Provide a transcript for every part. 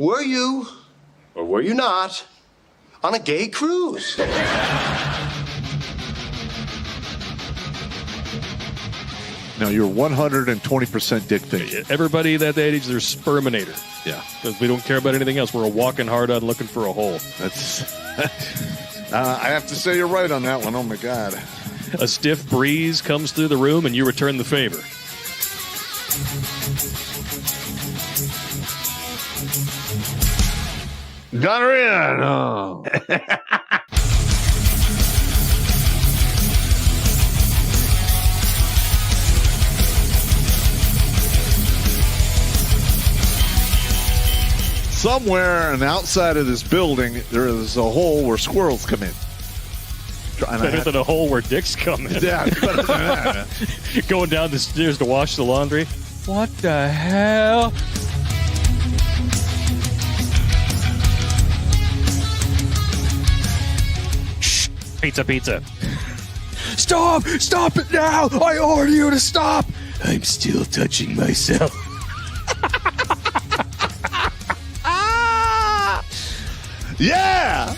were you, or were you not, on a gay cruise? No, you're 120% dick thing. Everybody that age, they're sperminator. Yeah. Because we don't care about anything else. We're a walking hard on looking for a hole. That's. I have to say you're right on that one. Oh, my God. A stiff breeze comes through the room and you return the favor. Got her in. Oh. Somewhere on the outside of this building, there is a hole where squirrels come in. Better than a hole where dicks come in. Yeah, better than that. Going down the stairs to wash the laundry. What the hell? Shh. Pizza. Stop! Stop it now! I order you to stop! I'm still touching myself. Yeah!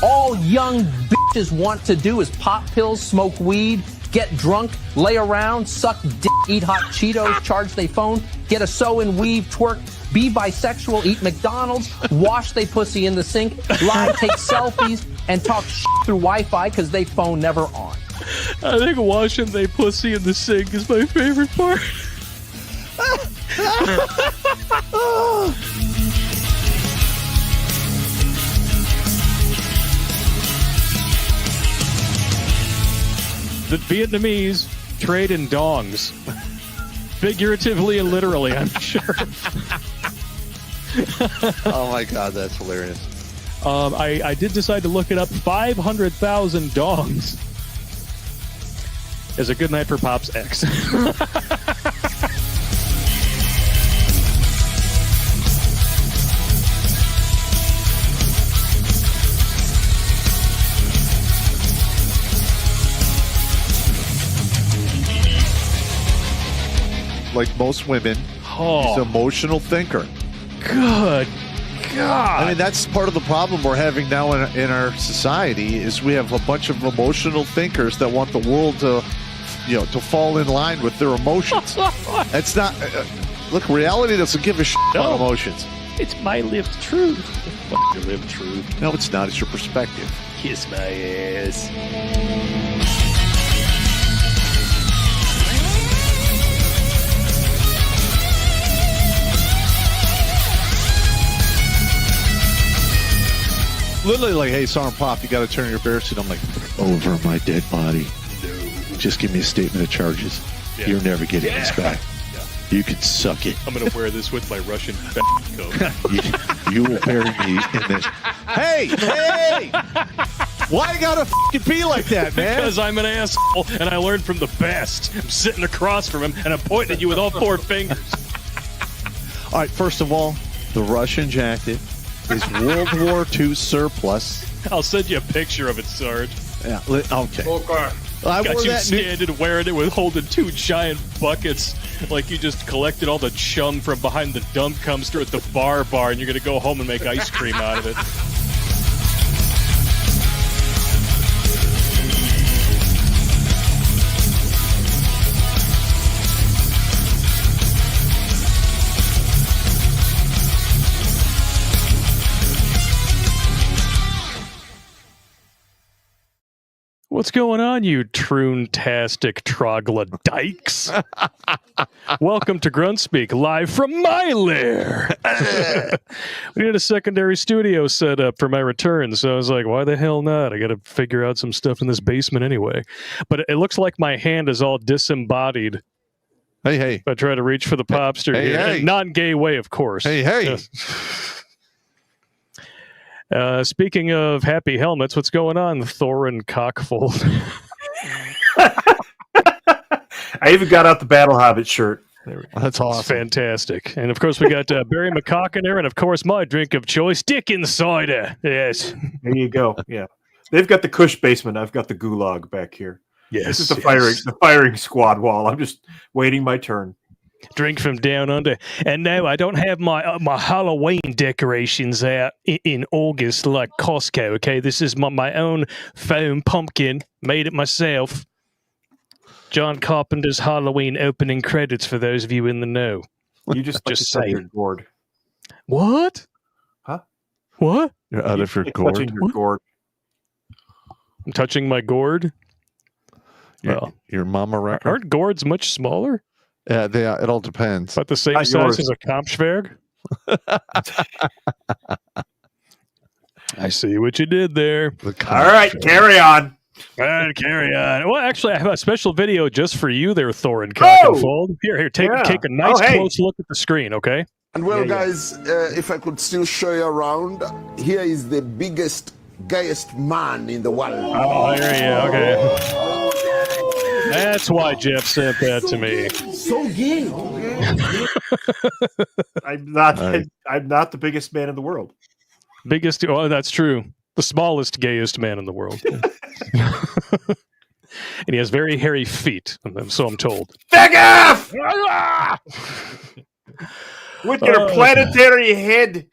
All young bitches want to do is pop pills, smoke weed, get drunk, lay around, suck dick, eat hot Cheetos, charge they phone, get a sew and weave, twerk, be bisexual, eat McDonald's, wash they pussy in the sink, lie, take selfies, and talk shit through Wi-Fi because they phone never on. I think washing they pussy in the sink is my favorite part. The Vietnamese trade in dongs. Figuratively and literally, I'm sure. Oh, my God, that's hilarious. I did decide to look it up. 500,000 dongs is a good night for Pop's ex. Like most women, he's an emotional thinker. Good God. I mean, that's part of the problem we're having now in our society is we have a bunch of emotional thinkers that want the world to, to fall in line with their emotions. That's not... look, reality doesn't give a shit about emotions. It's my lived truth. Fuck your lived truth. No, it's not. It's your perspective. Kiss my ass. Literally like, hey, Sergeant Pop, you got to turn your bear suit. I'm like, over my dead body. No. Just give me a statement of charges. Yeah. You're never getting this back. Yeah. You can suck it. I'm going to wear this with my Russian coat. you will bury me in this. Hey! Why you gotta fucking be like that, man? Because I'm an asshole, and I learned from the best. I'm sitting across from him, and I'm pointing at you with all four fingers. All right, first of all, the Russian jacket is World War II surplus. I'll send you a picture of it, Sarge. Yeah, okay. I got you standing wearing it with holding two giant buckets like you just collected all the chum from behind the dump dumpster at the bar, and you're going to go home and make ice cream out of it. What's going on, you troon-tastic troglodytes? Welcome to Grunt Speak, live from my lair. We need a secondary studio set up for my return, so I was like, why the hell not? I got to figure out some stuff in this basement anyway. But it looks like my hand is all disembodied. Hey. If I try to reach for the popster here. Hey. Non-gay way, of course. Hey. Speaking of happy helmets, what's going on, Thorin Cockfold? I even got out the Battle Hobbit shirt. That's awesome. Fantastic. And of course, we got Barry McCockiner, and of course, my drink of choice, Dick Insider. Yes. There you go. Yeah. They've got the Cush basement. I've got the gulag back here. Yes, This is the firing squad wall. I'm just waiting my turn. Drink from down under. And no, I don't have my Halloween decorations out in August like Costco, okay? This is my own foam pumpkin. Made it myself. John Carpenter's Halloween opening credits for those of you in the know. You just saying. your gourd. What? Huh? What? You're out of your Touching gourd. your gourd. I'm touching my gourd? Well, Your mama record. aren't gourds much smaller? Yeah, they are. It all depends. About the same Not size yours. as a Kampfschwerg? I see what you did there. All right, carry on. All right, carry on. Well, actually, I have a special video just for you there, Thorin Oh! Cockenfold. Here, take a nice close look at the screen, okay? And well, guys, if I could still show you around, here is the biggest, gayest man in the world. Oh, here you okay. That's why Jeff sent that to me. So gay. I'm not. Right. I'm not the biggest man in the world. Biggest, oh, that's true. The smallest, gayest man in the world. And he has very hairy feet, so I'm told. Back off! With your planetary head.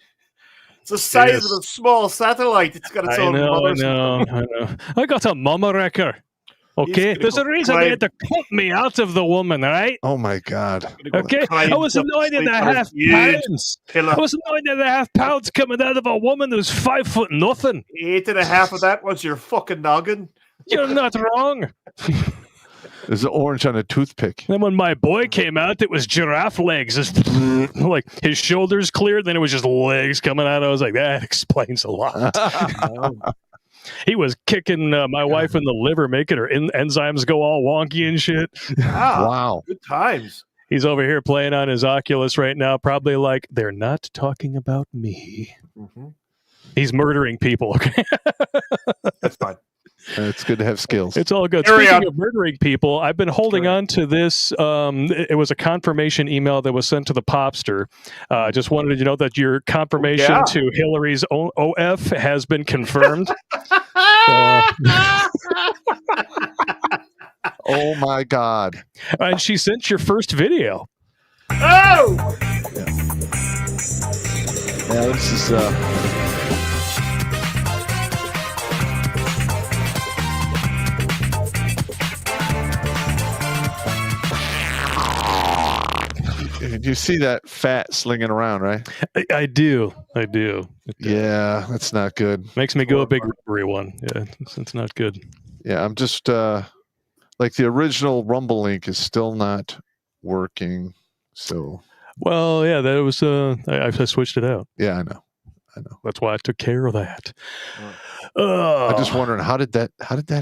It's the size Yes. of a small satellite. It's got its I own know. mother. I got a mama wrecker. Okay, He's there's a gonna reason climb- they had to cut me out of the woman, all right? Oh my God. Okay, I was 9.5 pounds. I was 9.5 pounds coming out of a woman who's 5 foot nothing. 8.5 of that was your fucking noggin. You're not wrong. There's an orange on a toothpick. Then when my boy came out, it was giraffe legs. Just like his shoulders cleared, then it was just legs coming out. I was like, that explains a lot. He was kicking my wife in the liver, making her enzymes go all wonky and shit. Wow. Good times. He's over here playing on his Oculus right now, probably like, they're not talking about me. Mm-hmm. He's murdering people. Okay, That's fine. It's good to have skills. it's all good. Carry Speaking on. of murdering people, I've been holding Carry on to this. It was a confirmation email that was sent to the popster. I just wanted you to know that your confirmation Yeah. to Hillary's OF has been confirmed. Oh my God. And she sent your first video. Oh! Yeah, this is you see that fat slinging around, right? I do. Yeah, that's not good. Makes me go a big rubbery one. Yeah, it's not good. Yeah, I'm just like the original Rumble link is still not working. So Well, yeah, that was. I switched it out. yeah, I know. That's why I took care of that. I'm just wondering how did that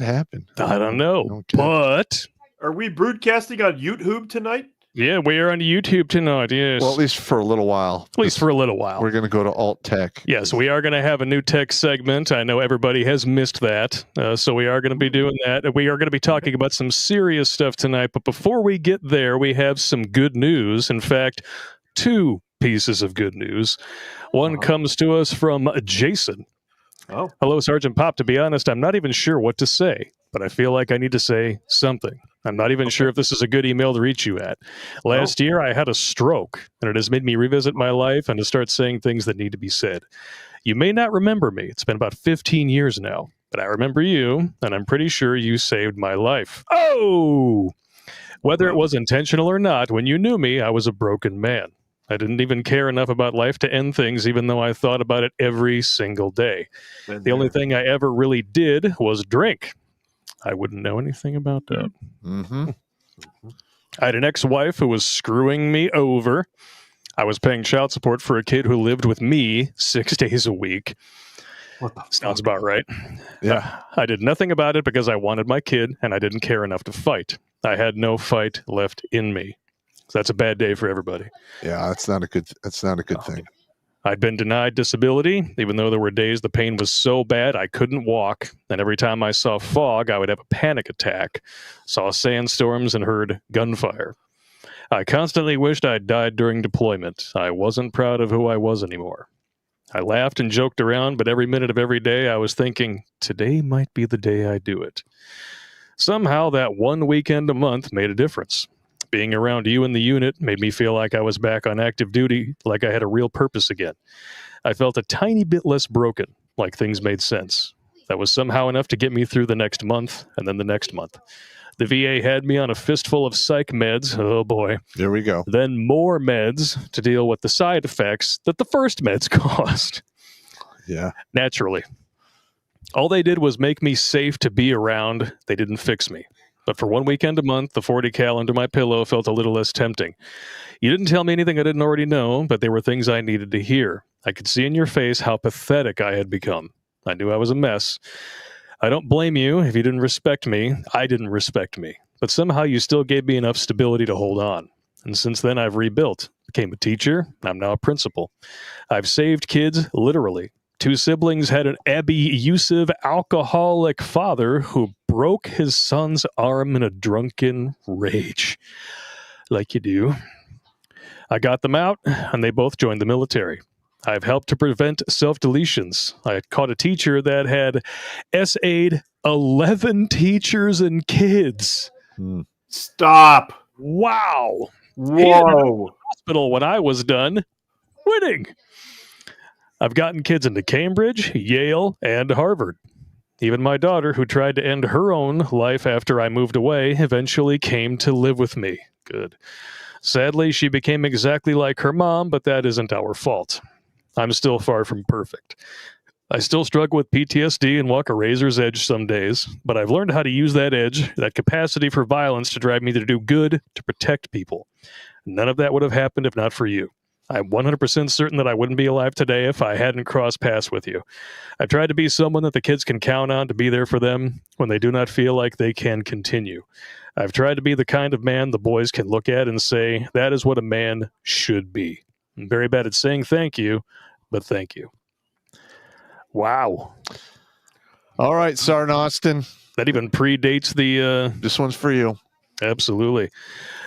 happen? I don't know, Okay. but Are we broadcasting on YouTube tonight? yeah, we are on YouTube tonight. Yes, Well, at least for a little while. at least for a little while. We're going to go to alt tech. Yes, we are going to have a new tech segment. I know everybody has missed that. So we are going to be doing that. We are going to be talking about some serious stuff tonight. But before we get there, we have some good news. In fact, two pieces of good news. One comes to us from Jason. Oh. Hello, Sergeant Pop. To be honest, I'm not even sure what to say, but I feel like I need to say something. I'm not even sure if this is a good email to reach you at. Last year, I had a stroke, and it has made me revisit my life and to start saying things that need to be said. You may not remember me. It's been about 15 years now, but I remember you, and I'm pretty sure you saved my life. Oh! Whether it was intentional or not, when you knew me, I was a broken man. I didn't even care enough about life to end things, even though I thought about it every single day. The only thing I ever really did was drink. I wouldn't know anything about that. Mm-hmm. I had an ex-wife who was screwing me over. I was paying child support for a kid who lived with me 6 days a week. What the Sounds fuck? about right. Yeah. I did nothing about it because I wanted my kid and I didn't care enough to fight. I had no fight left in me. So that's a bad day for everybody. Yeah, that's not a good thing. I'd been denied disability, even though there were days the pain was so bad I couldn't walk. And every time I saw fog, I would have a panic attack, saw sandstorms, and heard gunfire. I constantly wished I'd died during deployment. I wasn't proud of who I was anymore. I laughed and joked around, but every minute of every day I was thinking, today might be the day I do it. Somehow that one weekend a month made a difference. Being around you in the unit made me feel like I was back on active duty, like I had a real purpose again. I felt a tiny bit less broken, like things made sense. That was somehow enough to get me through the next month, and then the next month. The VA had me on a fistful of psych meds. Oh boy. There we go. Then more meds to deal with the side effects that the first meds caused. Yeah. Naturally. All they did was make me safe to be around. They didn't fix me. But for one weekend a month, the 40 cal under my pillow felt a little less tempting. You didn't tell me anything I didn't already know, but they were things I needed to hear. I could see in your face how pathetic I had become. I knew I was a mess. I don't blame you if you didn't respect me. I didn't respect me. But somehow you still gave me enough stability to hold on. And since then, I've rebuilt. Became a teacher. I'm now a principal. I've saved kids, literally. 2 siblings had an abusive, alcoholic father who broke his son's arm in a drunken rage. Like you do. I got them out, and they both joined the military. I've helped to prevent self-deletions. I caught a teacher that had SA'd 11 teachers and kids. Stop. Wow. Whoa. Hospital when I was done. Winning. I've gotten kids into Cambridge, Yale, and Harvard. Even my daughter, who tried to end her own life after I moved away, eventually came to live with me. Good. Sadly, she became exactly like her mom, but that isn't our fault. I'm still far from perfect. I still struggle with PTSD and walk a razor's edge some days, but I've learned how to use that edge, that capacity for violence to drive me to do good, to protect people. None of that would have happened if not for you. I'm 100% certain that I wouldn't be alive today if I hadn't crossed paths with you. I've tried to be someone that the kids can count on to be there for them when they do not feel like they can continue. I've tried to be the kind of man the boys can look at and say, that is what a man should be. I'm very bad at saying thank you, but thank you. Wow. All right, Sergeant Austin. That even predates the... This one's for you. Absolutely.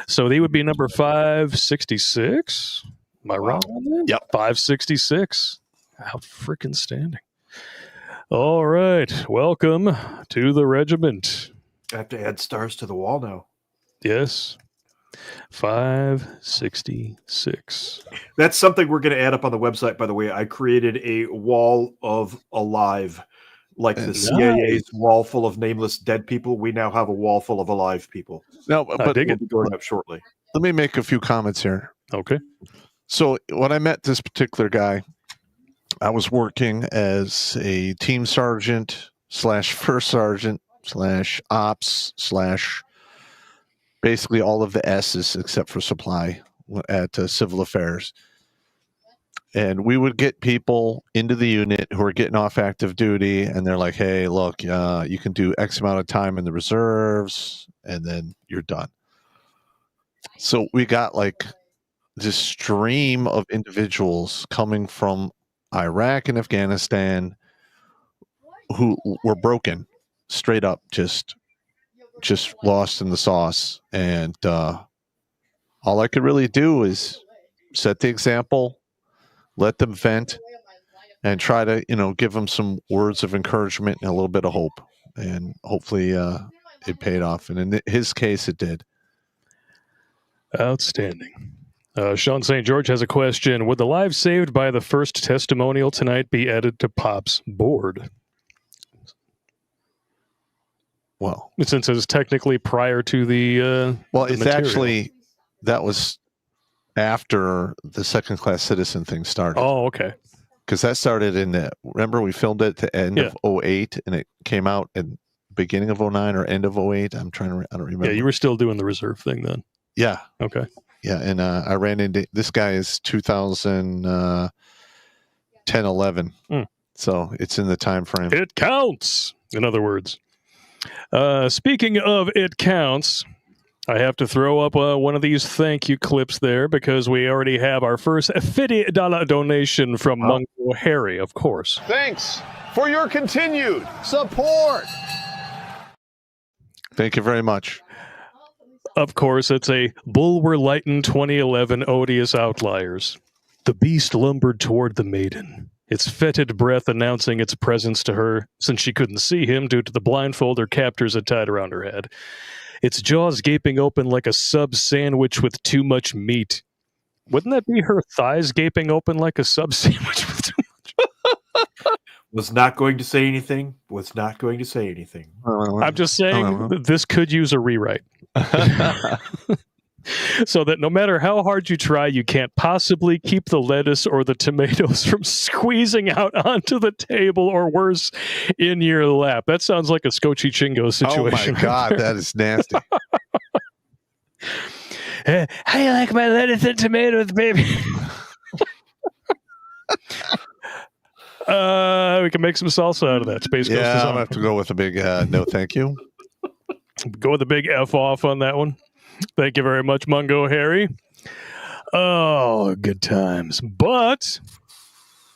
So they would be number 566. Am I wrong on that? Yep. 566. How freaking standing. All right. Welcome to the regiment. I have to add stars to the wall now. Yes. 566. That's something we're going to add up on the website, by the way. I created a wall of alive. Like the CIA's wall full of nameless dead people, we now have a wall full of alive people. No, but dig We'll be going up shortly. let me make a few comments here. Okay. So when I met this particular guy, I was working as a team sergeant / first sergeant / ops / basically all of the S's except for supply at civil affairs. And we would get people into the unit who are getting off active duty, and they're like, hey, look, you can do X amount of time in the reserves, and then you're done. So we got like this stream of individuals coming from Iraq and Afghanistan who were broken, straight up, just lost in the sauce. And all I could really do is set the example, let them vent, and try to, give them some words of encouragement and a little bit of hope. And hopefully it paid off. And in his case, it did. Outstanding. Sean St. George has a question. Would the lives saved by the first testimonial tonight be added to Pop's board? Well, Since it's technically prior to the it's material. actually, that was after the second class citizen thing started. Oh, okay. Because that started remember we filmed it at the end of 08 and it came out at beginning of 09 or end of 08. I don't remember. Yeah, you were still doing the reserve thing then. Yeah. Okay. Yeah, and I ran into this guy is 2010, 11. So it's in the time frame. It counts, in other words. Speaking of it counts, I have to throw up one of these thank you clips there because we already have our first $50 donation from Mungo Harry, of course. Thanks for your continued support. Thank you very much. Of course, it's a Bulwer Lytton 2011 Odious Outliers. The beast lumbered toward the maiden. its fetid breath announcing its presence to her, since she couldn't see him due to the blindfold her captors had tied around her head. Its jaws gaping open like a sub sandwich with too much meat. Wouldn't that be her thighs gaping open like a sub sandwich with too much? Was not going to say anything. Was not going to say anything. I'm just saying this could use a rewrite. So that no matter how hard you try, you can't possibly keep the lettuce or the tomatoes from squeezing out onto the table, or worse, in your lap. That sounds like a Scotchy Chingo situation. Oh my God, that is nasty. How you like my lettuce and tomatoes, baby? We can make some salsa out of that. Space Ghost is I'm on. going to have to go with a big no thank you. Go with a big F off on that one. Thank you very much, Mungo Harry. Oh, good times. But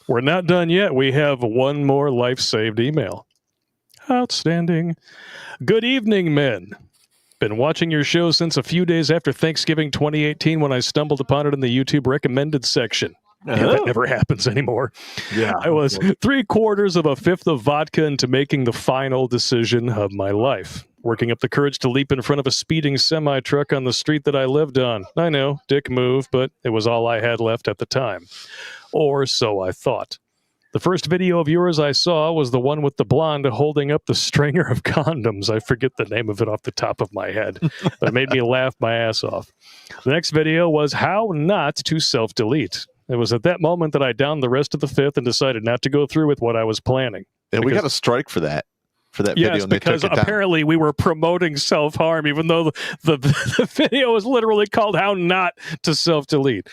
we're not done yet. We have one more life-saved email. Outstanding. Good evening, men. Been watching your show since a few days after Thanksgiving 2018 when I stumbled upon it in the YouTube recommended section. Yeah, that never happens anymore. Yeah, I was 3/4 of a fifth of vodka into making the final decision of my life. Working up the courage to leap in front of a speeding semi-truck on the street that I lived on. I know, dick move, but it was all I had left at the time. Or so I thought. The first video of yours I saw was the one with the blonde holding up the stringer of condoms. I forget the name of it off the top of my head, but it made me laugh my ass off. The next video was how not to self-delete. It was at that moment that I downed the rest of the fifth and decided not to go through with what I was planning. Yeah, we got a strike for that video. Yes, and they because took it down. apparently we were promoting self-harm, even though the video was literally called how not to self-delete.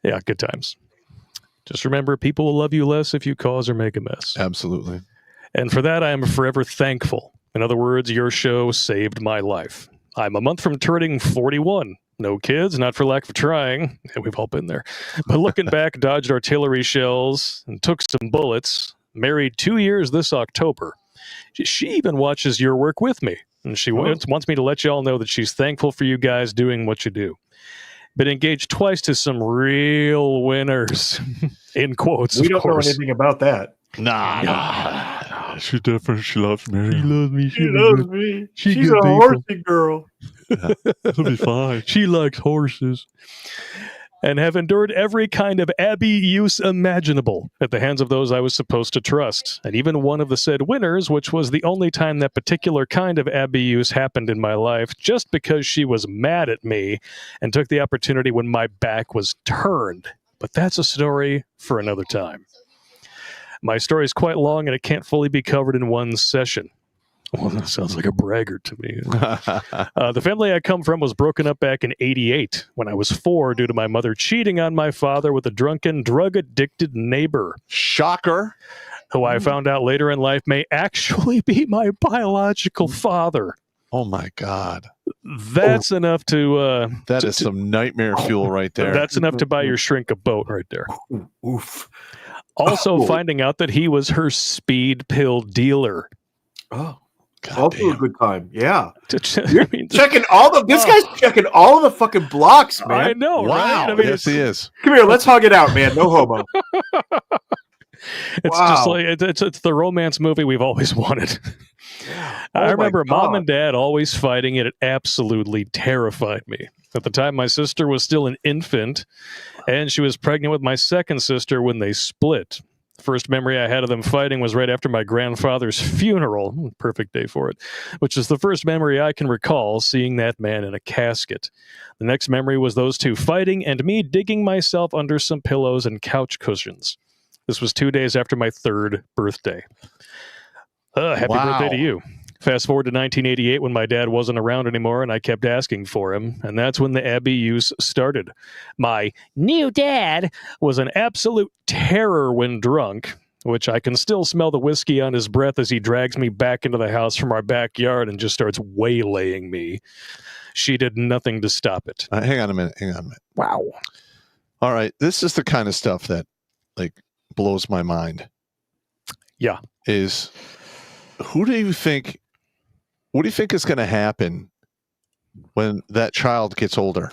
Yeah, good times. Just remember, people will love you less if you cause or make a mess. Absolutely. And for that, I am forever thankful. In other words, your show saved my life. I'm a month from turning 41. No kids, not for lack of trying. Yeah, we've all been there. But looking back, dodged artillery shells and took some bullets. Married 2 years this October. She even watches your work with me. And she wants me to let you all know that she's thankful for you guys doing what you do. Been engaged twice to some real winners. In quotes, We of don't know course. anything about that. Nah. She definitely, she loves me. She loves me. She loves me. She's She's good a people. horsey girl. It'll be fine. She likes horses. And have endured every kind of abuse imaginable at the hands of those I was supposed to trust. And even one of the said winners, which was the only time that particular kind of abuse happened in my life, just because she was mad at me and took the opportunity when my back was turned. But that's a story for another time. My story is quite long and it can't fully be covered in one session. Well, that sounds like a braggart to me. The family I come from was broken up back in '88 when I was 4 due to my mother cheating on my father with a drunken, drug-addicted neighbor. Shocker. Who I found out later in life may actually be my biological father. Oh my God. That's enough to... That is some nightmare fuel right there. That's enough to buy your shrink a boat right there. Oof. Also finding out that he was her speed pill dealer. Oh. God Also damn. a good time. Yeah. I mean, Checking all the this guy's checking all of the fucking blocks, man. I know, right? Wow. I mean, Yes, he is. Come here, let's hug it out, man. No homo. It's Wow. just like it's the romance movie we've always wanted. I my remember Mom God. and Dad always fighting, and it absolutely terrified me. At the time, my sister was still an infant, and she was pregnant with my second sister when they split. The first memory I had of them fighting was right after my grandfather's funeral. Perfect day for it. Which is the first memory I can recall seeing that man in a casket. The next memory was those two fighting and me digging myself under some pillows and couch cushions. This was 2 days after my 3rd birthday. Happy Wow. birthday to you. Fast forward to 1988 when my dad wasn't around anymore and I kept asking for him. And that's when the abuse started. My new dad was an absolute terror when drunk, which I can still smell the whiskey on his breath as he drags me back into the house from our backyard and just starts waylaying me. She did nothing to stop it. Hang on a minute. Wow. All right. This is the kind of stuff that blows my mind. Yeah. Is what do you think is going to happen when that child gets older?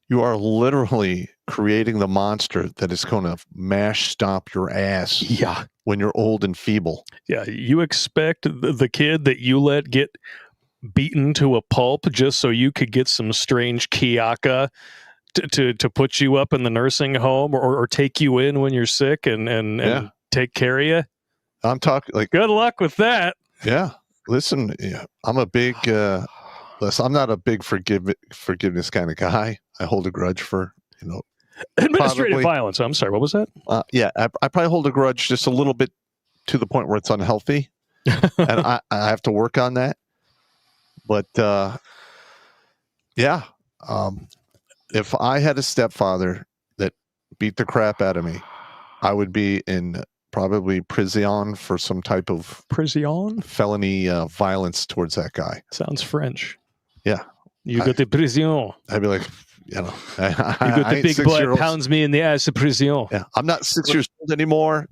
You are literally creating the monster that is going to mash stomp your ass Yeah. when you're old and feeble. Yeah. You expect the kid that you let get beaten to a pulp just so you could get some strange Kiyaka to put you up in the nursing home or take you in when you're sick and take care of you? I'm talking like, good luck with that. Yeah. Listen, I'm a big, I'm not a big forgiveness kind of guy. I hold a grudge for, administrative violence. I'm sorry. What was that? I probably hold a grudge just a little bit to the point where it's unhealthy. And I have to work on that. But, if I had a stepfather that beat the crap out of me, I would be in probably prison for some type of felony violence towards that guy. Sounds French. Yeah. You got the prison. I'd be like, you got the big boy that pounds me in the ass of prison. Yeah. I'm not 6 years old anymore.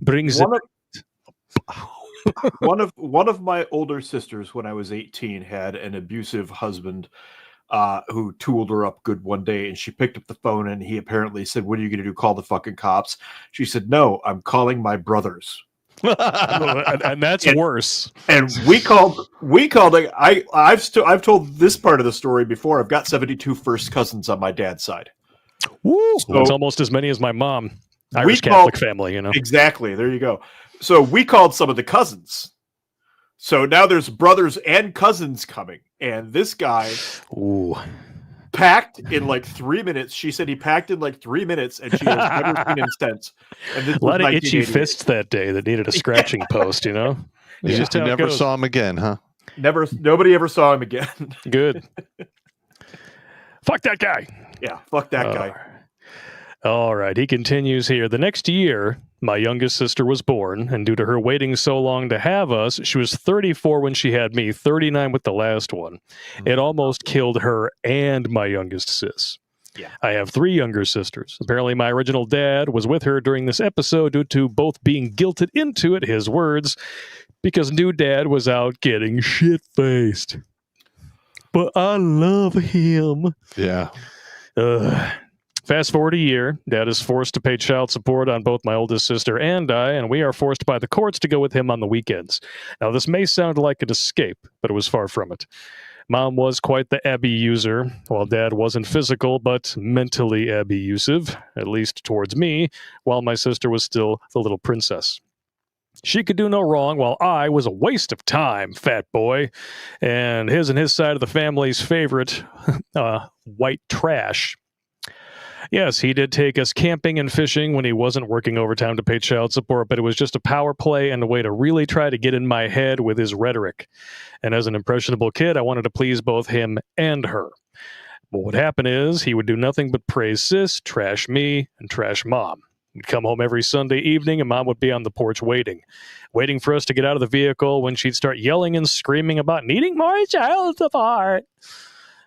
One of my older sisters, when I was 18, had an abusive husband who tooled her up good one day, and she picked up the phone and he apparently said, "What are you going to do? Call the fucking cops?" She said, "No, I'm calling my brothers." and that's worse. And we called. I've told this part of the story before. I've got 72 first cousins on my dad's side. Woo! So, it's almost as many as my mom. Irish Catholic family, Exactly. There you go. So we called some of the cousins. So now there's brothers and cousins coming. And this guy packed in like 3 minutes. She said he packed in like 3 minutes, and she has never seen him since. And this a lot of itchy fists that day that needed a scratching post, You never saw him again, huh? Nobody ever saw him again. Good. Fuck that guy. Yeah, fuck that guy. All right, he continues here. The next year, my youngest sister was born, and due to her waiting so long to have us, she was 34 when she had me, 39 with the last one. It almost killed her and my youngest sis. Yeah. I have 3 younger sisters. Apparently, my original dad was with her during this episode due to both being guilted into it, his words, because new dad was out getting shit-faced. But I love him. Yeah. Fast forward a year, Dad is forced to pay child support on both my oldest sister and I, and we are forced by the courts to go with him on the weekends. Now, this may sound like an escape, but it was far from it. Mom was quite the abuser, while Dad wasn't physical, but mentally abusive, at least towards me, while my sister was still the little princess. She could do no wrong, while I was a waste of time, fat boy, and his side of the family's favorite, white trash. Yes, he did take us camping and fishing when he wasn't working overtime to pay child support, but it was just a power play and a way to really try to get in my head with his rhetoric. And as an impressionable kid, I wanted to please both him and her. But what happened is he would do nothing but praise sis, trash me, and trash mom. We'd come home every Sunday evening, and Mom would be on the porch waiting for us to get out of the vehicle when she'd start yelling and screaming about needing more child support.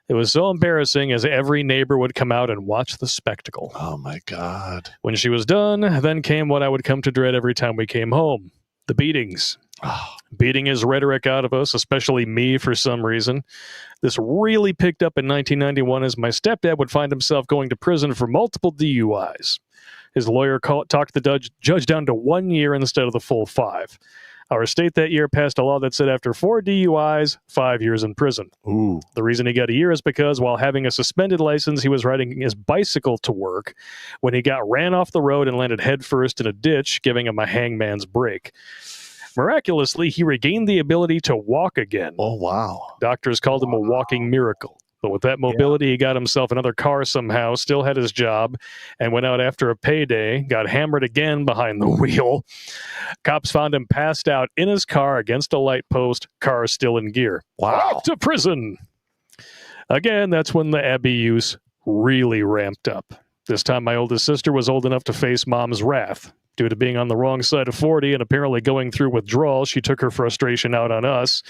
It was so embarrassing as every neighbor would come out and watch the spectacle. Oh, my God. When she was done, then came what I would come to dread every time we came home, the beatings. Beating his rhetoric out of us, especially me for some reason. This really picked up in 1991 as my stepdad would find himself going to prison for multiple DUIs. His lawyer talked the judge down to 1 year instead of the full 5. Our state that year passed a law that said after 4 DUIs, 5 years in prison. Ooh. The reason he got a year is because while having a suspended license, he was riding his bicycle to work when he got ran off the road and landed headfirst in a ditch, giving him a hangman's break. Miraculously, he regained the ability to walk again. Oh, wow. Doctors called him a walking miracle. But with that mobility, he got himself another car somehow, still had his job, and went out after a payday, got hammered again behind the wheel. Cops found him passed out in his car against a light post, car still in gear. Wow. Off to prison. Again, that's when the abuse really ramped up. This time, my oldest sister was old enough to face Mom's wrath. Due to being on the wrong side of 40 and apparently going through withdrawal, she took her frustration out on us.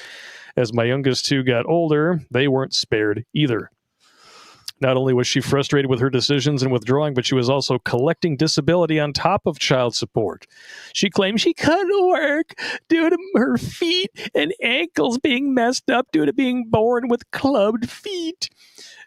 As my youngest 2 got older, they weren't spared either. Not only was she frustrated with her decisions and withdrawing, but she was also collecting disability on top of child support. She claimed she couldn't work due to her feet and ankles being messed up due to being born with clubbed feet.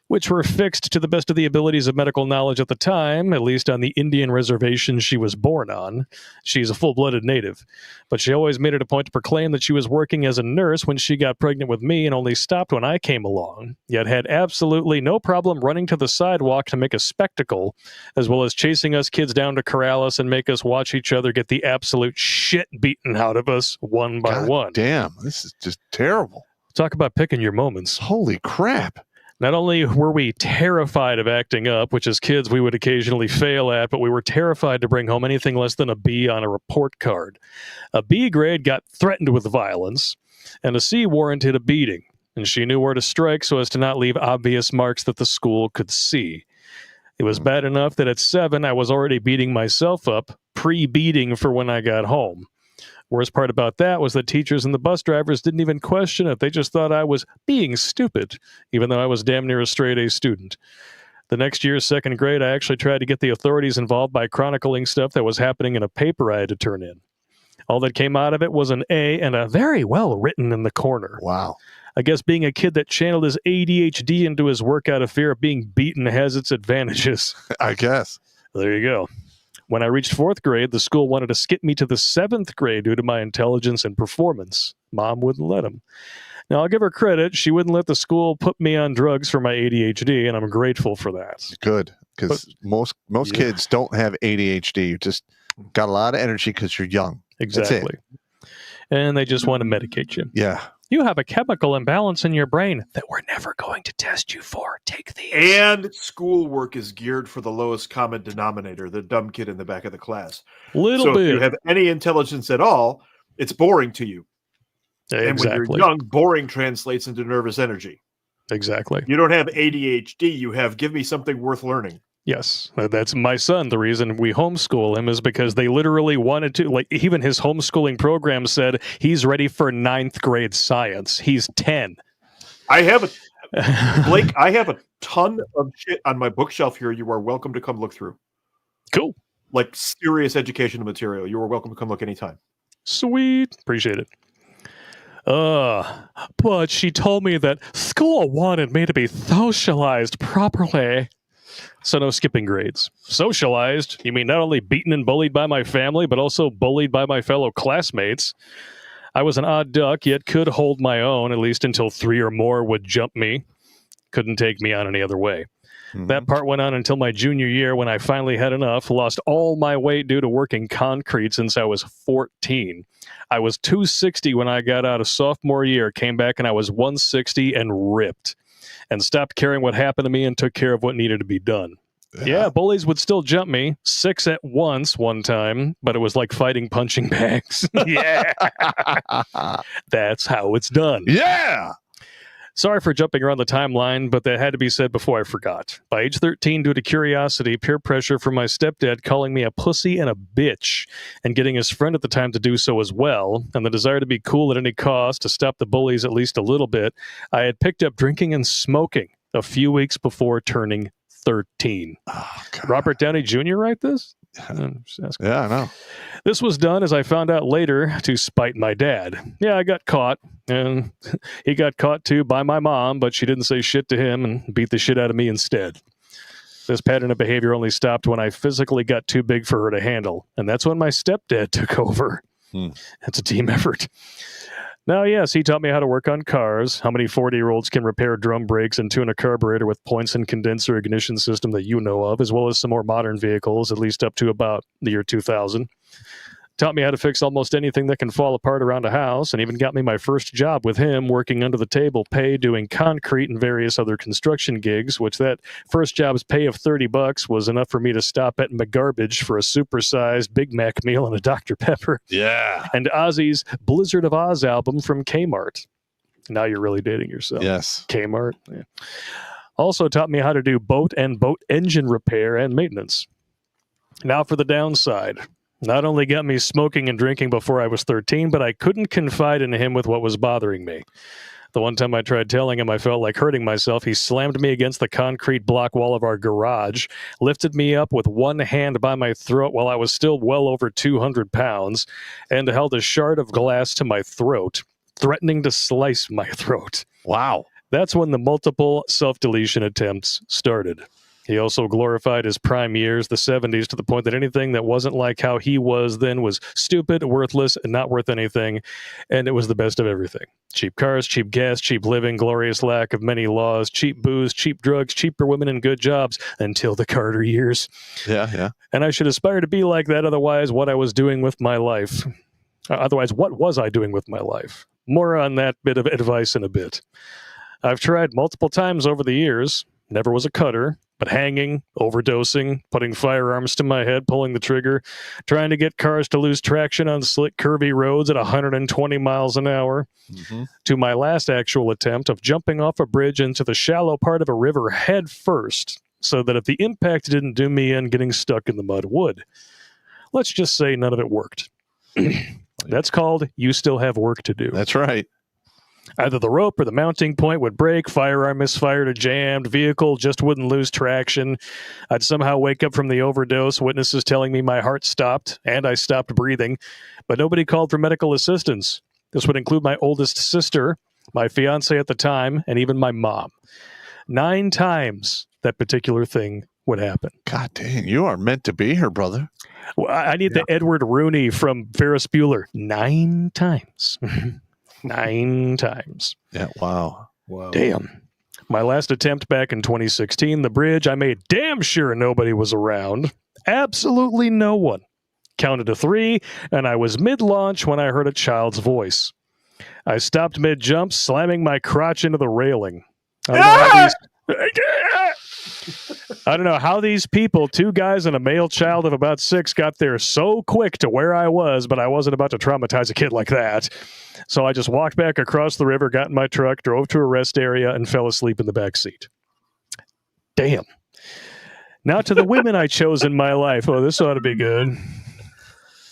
which were fixed to the best of the abilities of medical knowledge at the time, at least on the Indian reservation she was born on. She's a full-blooded native, but she always made it a point to proclaim that she was working as a nurse when she got pregnant with me and only stopped when I came along, yet had absolutely no problem running to the sidewalk to make a spectacle, as well as chasing us kids down to corral us and make us watch each other get the absolute shit beaten out of us one by one. Damn, this is just terrible. Talk about picking your moments. Holy crap. Not only were we terrified of acting up, which as kids we would occasionally fail at, but we were terrified to bring home anything less than a B on a report card. A B grade got threatened with violence, and a C warranted a beating, and she knew where to strike so as to not leave obvious marks that the school could see. It was bad enough that at 7 I was already beating myself up, pre-beating for when I got home. Worst part about that was that teachers and the bus drivers didn't even question it. They just thought I was being stupid, even though I was damn near a straight-A student. The next year, 2nd grade, I actually tried to get the authorities involved by chronicling stuff that was happening in a paper I had to turn in. All that came out of it was an A and a very well written in the corner. Wow. I guess being a kid that channeled his ADHD into his work out of fear of being beaten has its advantages. I guess. There you go. When I reached 4th grade, the school wanted to skip me to the 7th grade due to my intelligence and performance. Mom wouldn't let him. Now, I'll give her credit. She wouldn't let the school put me on drugs for my ADHD, and I'm grateful for that. Good, because most kids don't have ADHD. You just got a lot of energy because you're young. Exactly. And they just want to medicate you. Yeah. You have a chemical imbalance in your brain that we're never going to test you for. Take these. And schoolwork is geared for the lowest common denominator, the dumb kid in the back of the class. Little so bit. If you have any intelligence at all, it's boring to you. Exactly. And when you're young, boring translates into nervous energy. Exactly. You don't have ADHD. You have give me something worth learning. Yes, that's my son. The reason we homeschool him is because they literally wanted to, like, even his homeschooling program said he's ready for 9th grade science. He's 10. Blake, I have a ton of shit on my bookshelf here. You are welcome to come look through. Cool. Like serious educational material. You are welcome to come look anytime. Sweet. Appreciate it. But she told me that school wanted me to be socialized properly. So no skipping grades. Socialized? You mean not only beaten and bullied by my family, but also bullied by my fellow classmates? I was an odd duck, yet could hold my own, at least until 3 or more would jump me. Couldn't take me on any other way. Mm-hmm. That part went on until my junior year when I finally had enough, lost all my weight due to working concrete since I was 14. I was 260 when I got out of sophomore year, came back and I was 160 and ripped. And stopped caring what happened to me and took care of what needed to be done. Yeah, bullies would still jump me, 6 at once one time, but it was like fighting punching bags. Yeah. That's how it's done. Yeah. Sorry for jumping around the timeline, but that had to be said before I forgot. By age 13, due to curiosity, peer pressure from my stepdad calling me a pussy and a bitch, and getting his friend at the time to do so as well, and the desire to be cool at any cost to stop the bullies at least a little bit, I had picked up drinking and smoking a few weeks before turning 13. Oh, Robert Downey Jr. write this? Yeah, I know. This was done, as I found out later, to spite my dad. Yeah, I got caught, and he got caught too by my mom, but she didn't say shit to him and beat the shit out of me instead. This pattern of behavior only stopped when I physically got too big for her to handle, and that's when my stepdad took over. It's a team effort. Now, yes, he taught me how to work on cars, how many 40-year-olds can repair drum brakes and tune a carburetor with points and condenser ignition system that you know of, as well as some more modern vehicles, at least up to about the year 2000. Taught me how to fix almost anything that can fall apart around a house, and even got me my first job with him, working under the table pay, doing concrete and various other construction gigs, which that first job's pay of $30 was enough for me to stop at McGarbage for a supersized Big Mac meal and a Dr. Pepper. Yeah. And Ozzy's Blizzard of Oz album from Kmart. Now you're really dating yourself. Yes. Kmart. Yeah. Also taught me how to do boat and boat engine repair and maintenance. Now for the downside. Not only got me smoking and drinking before I was 13, but I couldn't confide in him with what was bothering me. The one time I tried telling him I felt like hurting myself, he slammed me against the concrete block wall of our garage, lifted me up with one hand by my throat while I was still well over 200 pounds, and held a shard of glass to my throat, threatening to slice my throat. Wow. That's when the multiple self-deletion attempts started. He also glorified his prime years, the 70s, to the point that anything that wasn't like how he was then was stupid, worthless, and not worth anything, and it was the best of everything. Cheap cars, cheap gas, cheap living, glorious lack of many laws, cheap booze, cheap drugs, cheaper women, and good jobs, until the Carter years. Yeah. And I should aspire to be like that, otherwise what was I doing with my life? More on that bit of advice in a bit. I've tried multiple times over the years, never was a cutter, but hanging, overdosing, putting firearms to my head, pulling the trigger, trying to get cars to lose traction on slick, curvy roads at 120 miles an hour, to my last actual attempt of jumping off a bridge into the shallow part of a river head first, so that if the impact didn't do me in, getting stuck in the mud would. Let's just say none of it worked. That's called you still have work to do. That's right. Either the rope or the mounting point would break, firearm misfired or jammed, vehicle just wouldn't lose traction. I'd somehow wake up from the overdose, witnesses telling me my heart stopped and I stopped breathing, but nobody called for medical assistance. This would include my oldest sister, my fiance at the time, and even my mom. 9 times that particular thing would happen. God dang, you are meant to be here, brother. Well, I need the Edward Rooney from Ferris Bueller. 9 times. 9 times. Yeah, wow. Damn. My last attempt back in 2016, the bridge, I made damn sure nobody was around. Absolutely no one. Counted to 3, and I was mid-launch when I heard a child's voice. I stopped mid-jump, slamming my crotch into the railing. I don't know how these people, 2 guys and a male child of about 6, got there so quick to where I was, but I wasn't about to traumatize a kid like that. So I just walked back across the river, got in my truck, drove to a rest area, and fell asleep in the back seat. Damn. Now to the women I chose in my life. Oh, this ought to be good.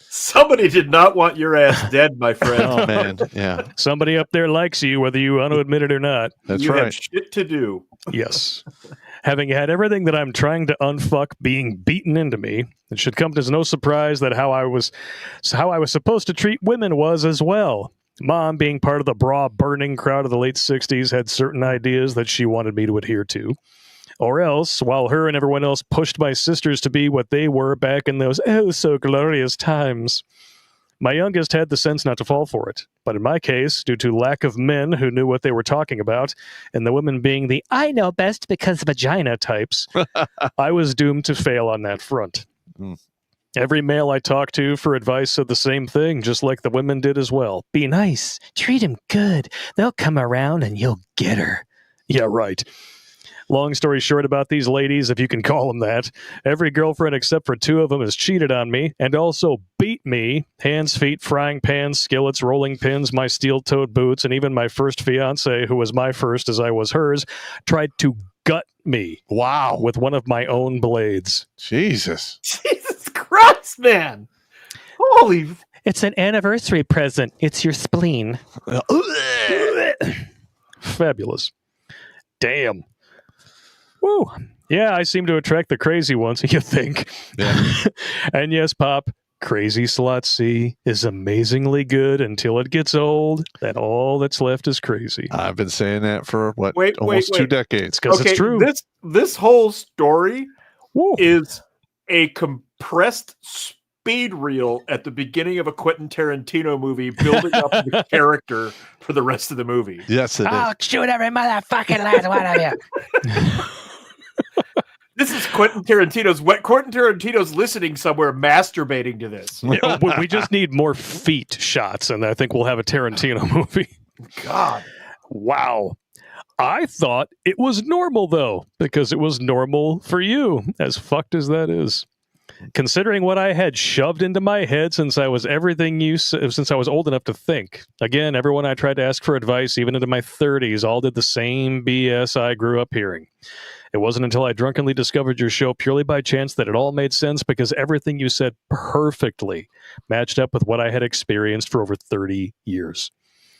Somebody did not want your ass dead, my friend. Oh, man. Yeah. Somebody up there likes you, whether you want to admit it or not. That's you right. have shit to do. Yes. Having had everything that I'm trying to unfuck being beaten into me, it should come as no surprise that how I was supposed to treat women was as well. Mom, being part of the bra-burning crowd of the late 60s, had certain ideas that she wanted me to adhere to. Or else, while her and everyone else pushed my sisters to be what they were back in those oh-so-glorious times, my youngest had the sense not to fall for it. But in my case, due to lack of men who knew what they were talking about, and the women being the I know best because vagina types, I was doomed to fail on that front. Every male I talked to for advice said the same thing, just like the women did as well. Be nice. Treat him good. They'll come around and you'll get her. Yeah, right. Long story short about these ladies, if you can call them that, every girlfriend except for 2 of them has cheated on me and also beat me. Hands, feet, frying pans, skillets, rolling pins, my steel-toed boots, and even my first fiance, who was my first as I was hers, tried to gut me. Wow. With one of my own blades. Jesus. Jesus Christ, man. Holy. It's an anniversary present. It's your spleen. Fabulous. Damn. Woo. Yeah, I seem to attract the crazy ones, you think. Yeah. And yes, Pop, Crazy Slot C is amazingly good until it gets old. Then all that's left is crazy. I've been saying that for, Wait, almost 2 decades. Because it's true. This whole story Woo. is a compressed speed reel at the beginning of a Quentin Tarantino movie, building up the character for the rest of the movie. Yes, it is. Shoot every motherfucking last one of you. This is Quentin Tarantino's. Quentin Tarantino's listening somewhere, masturbating to this. Yeah, we just need more feet shots, and I think we'll have a Tarantino movie. God. Wow. I thought it was normal, though, because it was normal for you, as fucked as that is. Considering what I had shoved into my head since I was since I was old enough to think. Again, everyone I tried to ask for advice, even into my 30s, all did the same BS I grew up hearing. It wasn't until I drunkenly discovered your show purely by chance that it all made sense, because everything you said perfectly matched up with what I had experienced for over 30 years.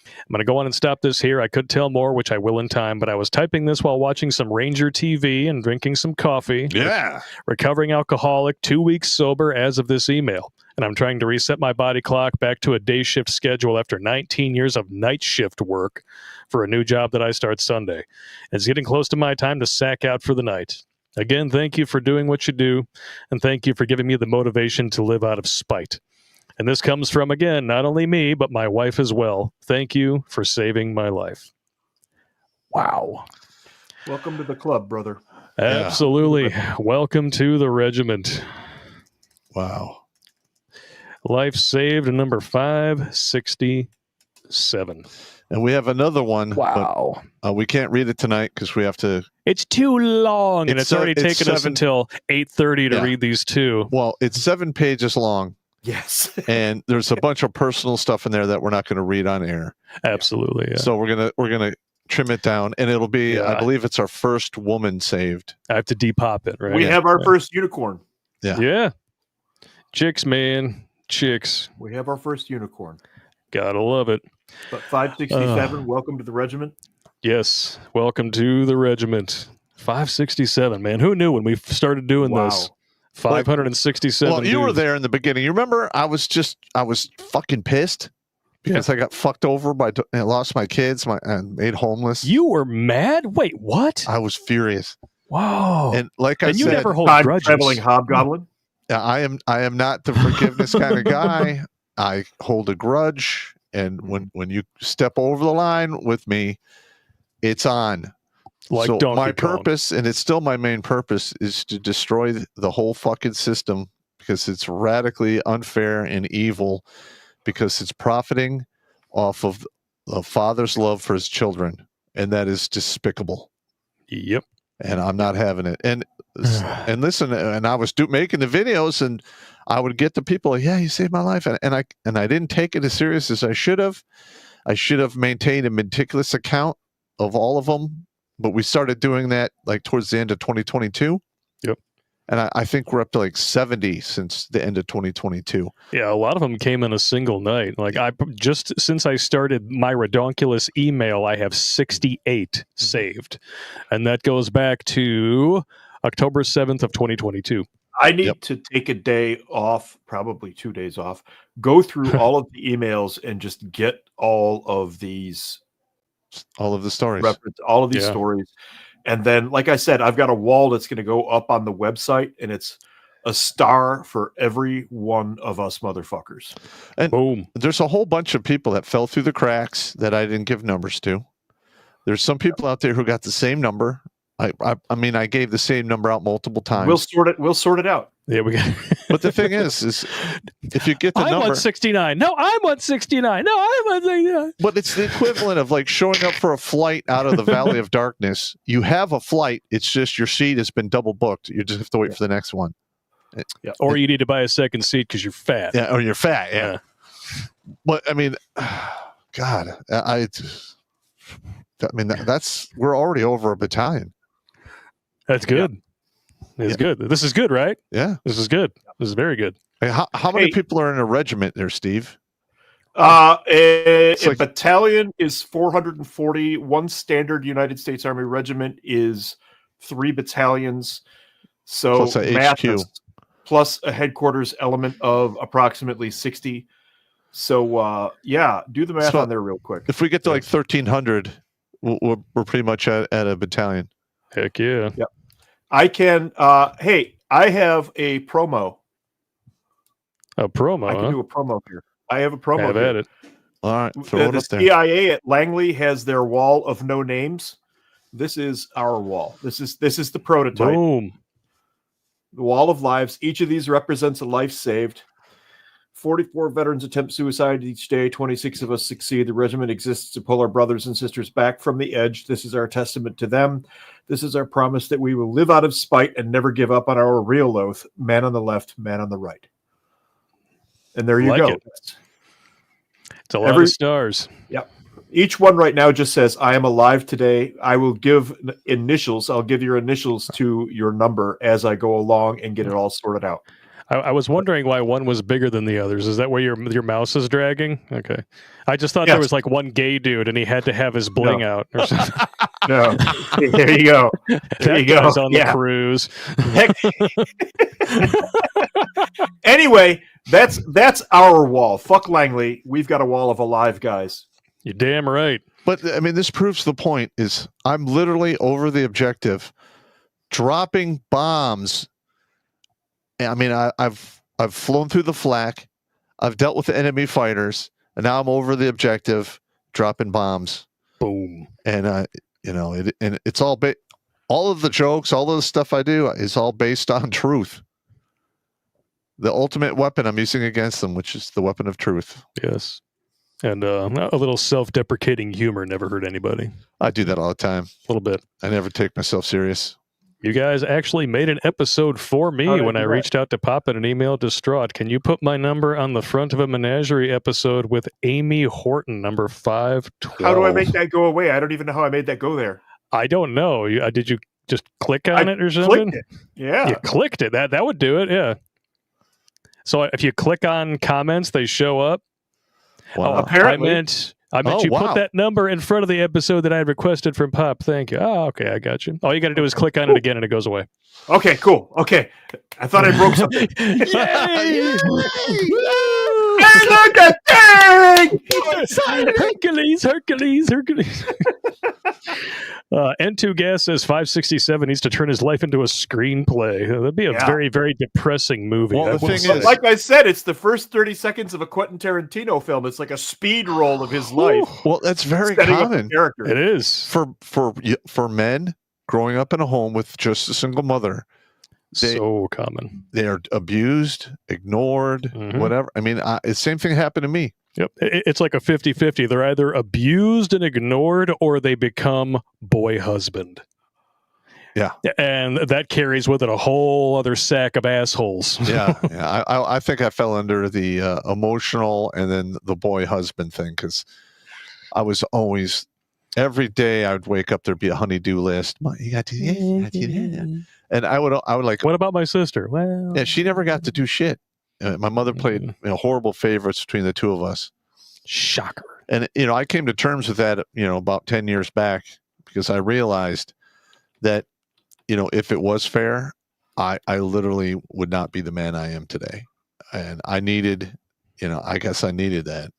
I'm going to go on and stop this here. I could tell more, which I will in time, but I was typing this while watching some Ranger TV and drinking some coffee. Yeah. Recovering alcoholic, 2 weeks sober as of this email. and I'm trying to reset my body clock back to a day shift schedule after 19 years of night shift work for a new job that I start Sunday. It's getting close to my time to sack out for the night. Again, thank you for doing what you do, and thank you for giving me the motivation to live out of spite. And this comes from, again, not only me, but my wife as well. Thank you for saving my life. Wow. Welcome to the club, brother. Absolutely. Welcome to the regiment. Wow. Life saved, number 567. And we have another one. Wow. But, we can't read it tonight because we have to. It's too long, and it's already taken us 7 until 8:30 to read these two. Well, it's 7 pages long. Yes. And there's a bunch of personal stuff in there that we're not going to read on air. Absolutely. Yeah. So we're gonna trim it down, and it'll be, I believe it's our first woman saved. I have to depop it, right? We have our first unicorn. Yeah. Chicks, man. Chicks. We have our first unicorn. Gotta love it. But 567, welcome to the regiment. Yes. Welcome to the regiment. 567, man. Who knew when we started doing this? 567. Well, you were dudes. there in the beginning. You remember I was fucking pissed because I got fucked over I lost my kids, and made homeless. You were mad? Wait, what? I was furious. Whoa. And like I and you said, never hold Time grudges. traveling hobgoblin. I am not the forgiveness kind of guy. I hold a grudge, and when you step over the line with me, it's on. Like so Donkey my Kong. purpose, and it's still my main purpose, is to destroy the whole fucking system because it's radically unfair and evil, because it's profiting off of a father's love for his children, and that is despicable. Yep. And I'm not having it. And listen, and I was making the videos, and I would get the people, yeah, you saved my life, and I didn't take it as serious as I should have. I should have maintained a meticulous account of all of them. But we started doing that like towards the end of 2022. Yep. And I think we're up to like 70 since the end of 2022. Yeah, a lot of them came in a single night. Like just since I started my Redonkulas email, I have 68 saved. And that goes back to October 7th of 2022. I need to take a day off, probably 2 days off, go through all of the emails and just get all of the stories. Stories. And then, like I said, I've got a wall that's going to go up on the website, and it's a star for every one of us motherfuckers. And boom. There's a whole bunch of people that fell through the cracks that I didn't give numbers to. There's some people out there who got the same number. I mean, I gave the same number out multiple times. We'll sort it out. Yeah, we got. But the thing is if you get the number, I'm on 69. No, I'm on 69. No, I'm on 69. But it's the equivalent of like showing up for a flight out of the Valley of Darkness. You have a flight. It's just your seat has been double booked. You just have to wait for the next one. Or you need to buy a second seat because you're fat. Yeah, or you're fat. Yeah. But I mean, God, I mean that's we're already over a battalion. That's good. It's good. This is good, right? Yeah. This is good. This is very good. Hey, how many people are in a regiment there, Steve? A battalion is 440. One standard United States Army regiment is 3 battalions. So Plus a HQ. Plus a headquarters element of approximately 60. So, do the math on there real quick. If we get to like 1,300, we're pretty much at a battalion. Heck yeah. Yep. I can, I have a promo. A promo, I can do a promo here. I have a promo Have here. at it. All right, throw it up there. CIA at Langley has their wall of no names. This is our wall. This is the prototype. Boom. The wall of lives. Each of these represents a life saved. 44 veterans attempt suicide each day. 26 of us succeed. The regiment exists to pull our brothers and sisters back from the edge. This is our testament to them. This is our promise that we will live out of spite and never give up on our real oath. Man on the left, man on the right. And there you go. It's a lot of stars. Yep. Each one right now just says, I am alive today. I will give initials. I'll give your initials to your number as I go along and get it all sorted out. I was wondering why one was bigger than the others. Is that where your mouse is dragging? Okay. I just thought there was like one gay dude and he had to have his bling out or something. No. There you go. There you go. On the cruise. Anyway, That's our wall. Fuck Langley. We've got a wall of alive guys. You're damn right. But I mean, this proves the point. Is I'm literally over the objective, dropping bombs. I mean, I've flown through the flak, I've dealt with the enemy fighters, and now I'm over the objective, dropping bombs. Boom. And it's all all of the jokes, all of the stuff I do is all based on truth. The ultimate weapon I'm using against them, which is the weapon of truth. Yes. And a little self-deprecating humor never hurt anybody. I do that all the time. A little bit. I never take myself serious. You guys actually made an episode for me when I reached out to Pop in an email distraught. Can you put my number on the front of a Menagerie episode with Amy Horton, number 512? How do I make that go away? I don't even know how I made that go there. I don't know. Did you just click on it or something? Clicked it. Yeah. You clicked it. That would do it, yeah. So if you click on comments, they show up. Wow. Apparently. I meant you wow. put that number in front of the episode that I had requested from Pop. Thank you. Oh, okay, I got you. All you got to do is click on it again and it goes away. Okay, cool. Okay. I thought I broke something. Yay! Hey, look at that! Hercules. N2 Gas says 567 needs to turn his life into a screenplay. That'd be a very, very depressing movie. Well, the thing is, like I said, it's the first 30 seconds of a Quentin Tarantino film. It's like a speed roll of his life. well, that's very Setting up common. the character. It is. For men growing up in a home with just a single mother. So common. They are abused, ignored, whatever. I mean, the same thing happened to me. Yep. It's like a 50-50. They're either abused and ignored or they become boy husband. Yeah. And that carries with it a whole other sack of assholes. Yeah. I think I fell under the emotional and then the boy husband thing because I was always, every day I would wake up, there'd be a honey-do list. You got to do this, you got to do that. And I would like, what about my sister? Well, yeah, she never got to do shit. My mother played horrible favorites between the two of us. Shocker. And, I came to terms with that, about 10 years back because I realized that, if it was fair, I literally would not be the man I am today. And I needed, I guess I needed that.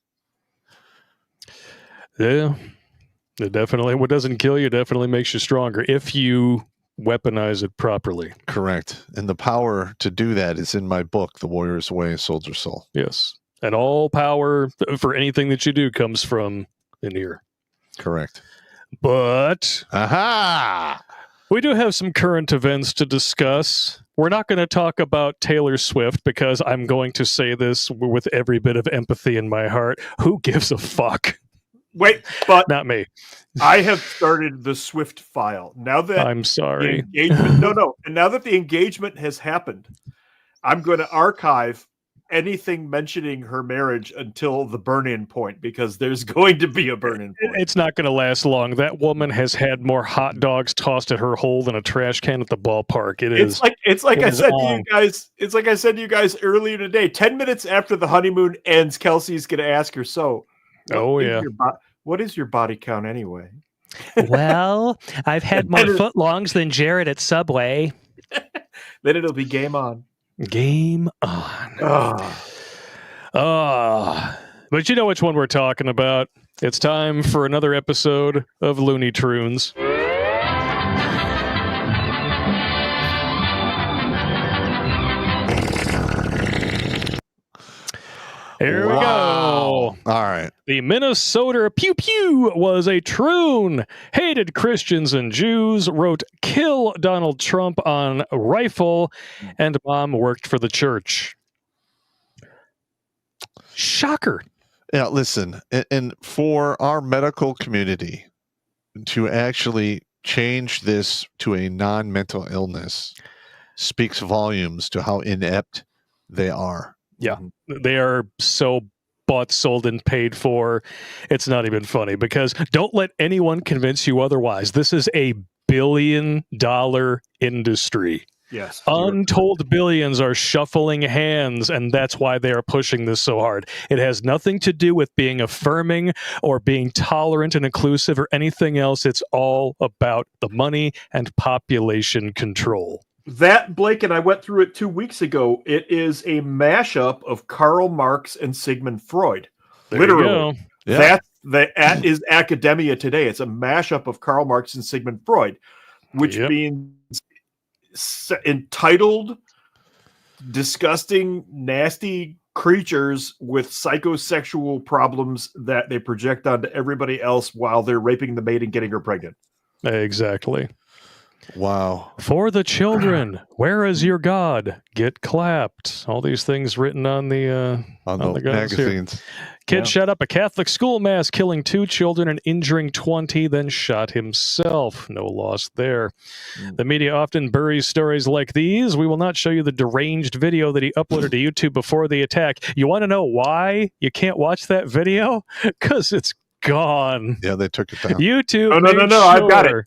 Yeah. It definitely, what doesn't kill you definitely makes you stronger if you weaponize it properly. Correct. And the power to do that is in my book, The Warrior's Way, A Soldier's Soul. Yes. And all power for anything that you do comes from in here. Correct. But aha, we do have some current events to discuss. We're not going to talk about Taylor Swift because I'm going to say this with every bit of empathy in my heart. Who gives a fuck? Wait, but not me. I have started the Swift file. Now that I'm sorry. And now that the engagement has happened, I'm going to archive anything mentioning her marriage until the burn-in point because there's going to be a burn-in point. It's not going to last long. That woman has had more hot dogs tossed at her hole than a trash can at the ballpark. It's like I said to you guys earlier today. 10 minutes after the honeymoon ends, Kelsey's going to ask her, what is your body count anyway? Well, I've had more footlongs than Jared at Subway. Then it'll be game on. Game on. But you know which one we're talking about. It's time for another episode of Looney Tunes. Here we go. All right. The Minnesota Pew Pew was a troon. Hated Christians and Jews. Wrote "Kill Donald Trump" on rifle. And mom worked for the church. Shocker. Yeah, listen. And for our medical community to actually change this to a non-mental illness speaks volumes to how inept they are. Yeah, they are so bought, sold, and paid for. It's not even funny because don't let anyone convince you otherwise. This is a billion-dollar industry. Yes. Untold billions are shuffling hands, and that's why they are pushing this so hard. It has nothing to do with being affirming or being tolerant and inclusive or anything else. It's all about the money and population control. That, Blake, and I went through it 2 weeks ago. It is a mashup of Karl Marx and Sigmund Freud. There Literally. you go. Yeah. That is academia today. It's a mashup of Karl Marx and Sigmund Freud, which means entitled, disgusting, nasty creatures with psychosexual problems that they project onto everybody else while they're raping the maid and getting her pregnant. Exactly. Wow. For the children, where is your God? Get clapped. All these things written on the guns magazines. Here. Kid shot up a Catholic school mass, killing 2 children and injuring 20, then shot himself. No loss there. The media often buries stories like these. We will not show you the deranged video that he uploaded to YouTube before the attack. You want to know why you can't watch that video? Because it's gone. Yeah, they took it down. YouTube. No. I've got it.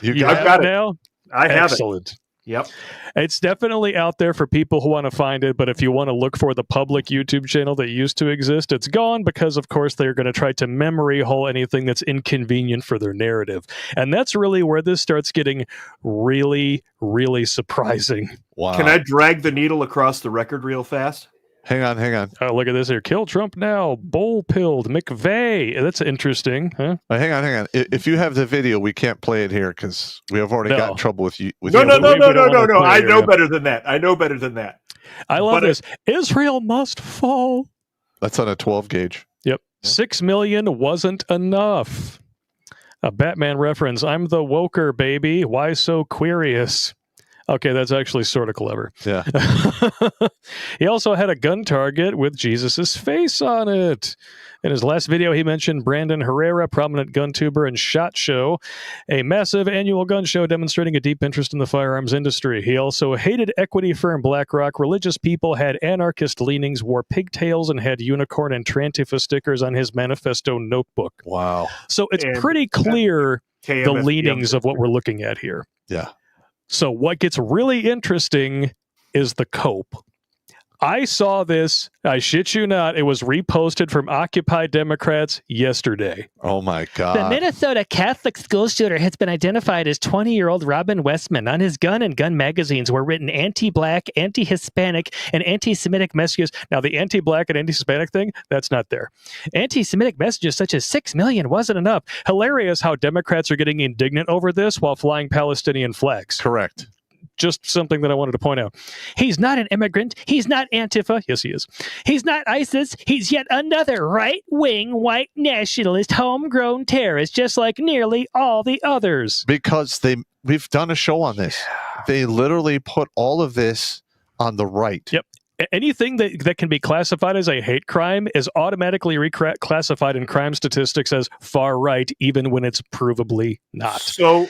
I've got it now. I have Excellent. Yep. It's definitely out there for people who want to find it, but if you want to look for the public YouTube channel that used to exist, it's gone because, of course, they're going to try to memory hole anything that's inconvenient for their narrative. And that's really where this starts getting really, really surprising. Wow. Can I drag the needle across the record real fast? Hang on. Oh, look at this here. Kill Trump now. Bull-pilled. McVeigh. That's interesting. Huh? Hang on. If you have the video, we can't play it here because we have already got in trouble with you. No. I know better than that. I love this. Israel must fall. That's on a 12 gauge. Yep. 6 million wasn't enough. A Batman reference. I'm the woker, baby. Why so queerious? Okay, that's actually sort of clever. Yeah. He also had a gun target with Jesus's face on it. In his last video, he mentioned Brandon Herrera, prominent gun tuber and SHOT Show, a massive annual gun show demonstrating a deep interest in the firearms industry. He also hated equity firm BlackRock, religious people, had anarchist leanings, wore pigtails, and had unicorn and Trantifa stickers on his manifesto notebook. Wow. So it's pretty clear the leanings of what we're looking at here. Yeah. So what gets really interesting is the cope. I saw this, I shit you not, it was reposted from Occupy Democrats yesterday. Oh my God. The Minnesota Catholic school shooter has been identified as 20-year-old Robin Westman. On his gun and gun magazines were written anti-black, anti-Hispanic, and anti-Semitic messages. Now, the anti-black and anti-Hispanic thing, that's not there. Anti-Semitic messages such as 6 million wasn't enough. Hilarious how Democrats are getting indignant over this while flying Palestinian flags. Correct. Just something that I wanted to point out. He's not an immigrant. He's not Antifa. Yes, he is. He's not ISIS. He's yet another right-wing, white nationalist, homegrown terrorist, just like nearly all the others. Because we've done a show on this. They literally put all of this on the right. Yep. Anything that can be classified as a hate crime is automatically reclassified in crime statistics as far right, even when it's provably not. So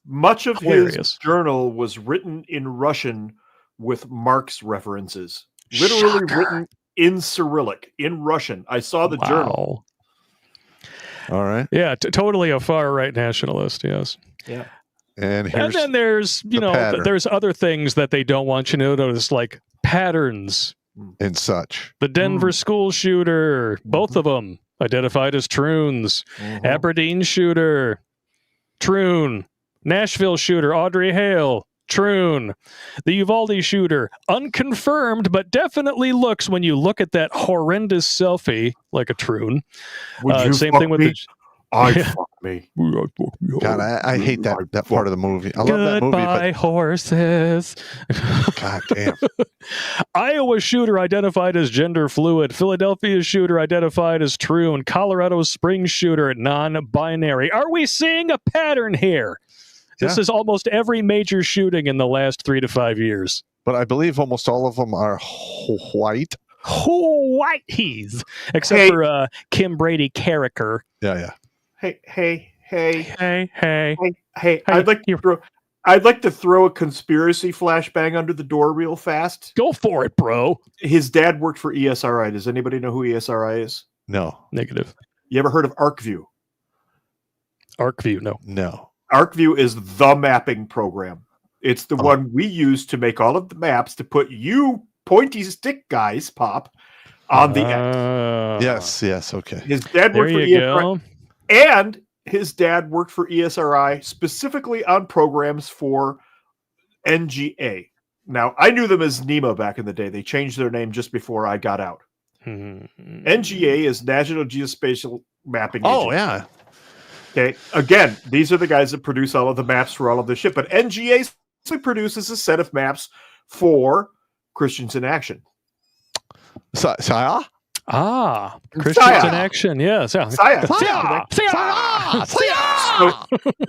much of Hilarious. his journal was written in Russian with Marx references. Literally written in Cyrillic, in Russian. I saw the journal. All right. Yeah, totally a far right nationalist, yes. Yeah. And then there's, there's other things that they don't want you to notice, like patterns. And such. The Denver school shooter, both of them identified as Troons. Aberdeen shooter, Troon. Nashville shooter, Audrey Hale, Troon. The Uvalde shooter, unconfirmed, but definitely looks, when you look at that horrendous selfie, like a Troon. Same thing with the... Fuck me. God, I hate that part of the movie. I love that movie. Goodbye, horses. God damn. Iowa shooter identified as gender fluid. Philadelphia shooter identified as Troon. Colorado Springs shooter, non-binary. Are we seeing a pattern here? This is almost every major shooting in the last 3 to 5 years. But I believe almost all of them are white. White except for Kim Brady Carricker. Yeah. Hey. I'd like to throw a conspiracy flashbang under the door real fast. Go for it, bro. His dad worked for ESRI. Does anybody know who ESRI is? No. Negative. You ever heard of ArcView? ArcView, no. ArcView is the mapping program. It's the one we use to make all of the maps to put you pointy stick guys, Pop, on the end. Yes, okay. His dad worked for ESRI. And his dad worked for ESRI specifically on programs for NGA. Now, I knew them as NEMA back in the day. They changed their name just before I got out. NGA is National Geospatial Mapping Agency. Oh, yeah. Okay. Again, these are the guys that produce all of the maps for all of this shit. But NGA produces a set of maps for Christians in Action. Saya? Christians in Action. Yeah. So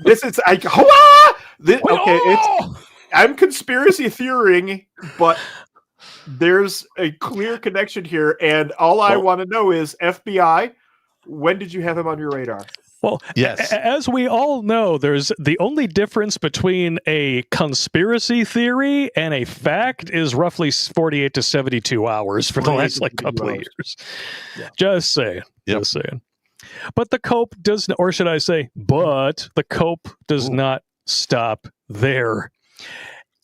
this is okay. I'm conspiracy theorying, but there's a clear connection here, and all I want to know is FBI. When did you have him on your radar? Well, yes. As we all know, there's the only difference between a conspiracy theory and a fact is roughly 48 to 72 hours for the last couple of years. Yeah. Just saying. Yep. Just saying. But the cope does, or should I say, but the cope does not stop there.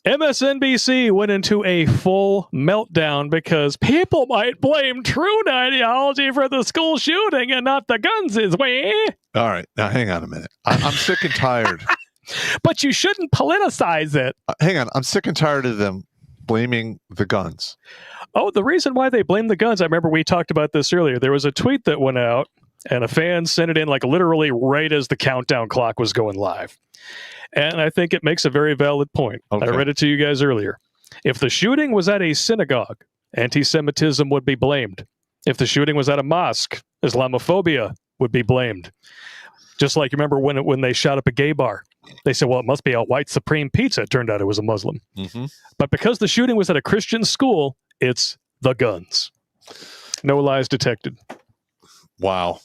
MSNBC went into a full meltdown because people might blame Troon ideology for the school shooting and not the guns is way. All right. Now, hang on a minute. I'm sick and tired. But you shouldn't politicize it. Hang on. I'm sick and tired of them blaming the guns. Oh, the reason why they blame the guns, I remember we talked about this earlier. There was a tweet that went out, and a fan sent it in like literally right as the countdown clock was going live. And I think it makes a very valid point. Okay. I read it to you guys earlier. If the shooting was at a synagogue, anti-Semitism would be blamed. If the shooting was at a mosque, Islamophobia would be blamed. Just like you remember when they shot up a gay bar. They said, well, it must be a white supreme pizza. It turned out it was a Muslim. Mm-hmm. But because the shooting was at a Christian school, it's the guns. No lies detected. Wow.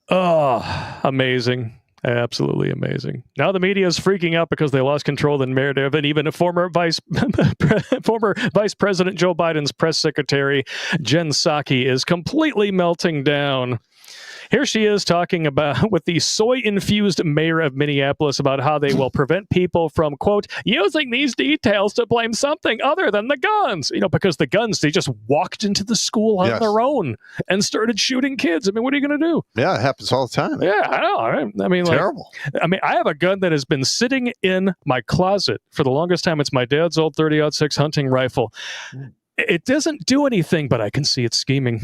Oh, amazing. Absolutely amazing. Now the media is freaking out because they lost control of the narrative, and even a former Vice President Joe Biden's press secretary, Jen Psaki, is completely melting down. Here she is talking about with the soy-infused mayor of Minneapolis about how they will prevent people from, quote, using these details to blame something other than the guns. You know, because the guns, they just walked into the school on their own and started shooting kids. I mean, what are you going to do? Yeah, it happens all the time. Yeah, I know. Right? I mean, terrible. I have a gun that has been sitting in my closet for the longest time. It's my dad's old 30-06 hunting rifle. It doesn't do anything, but I can see it scheming.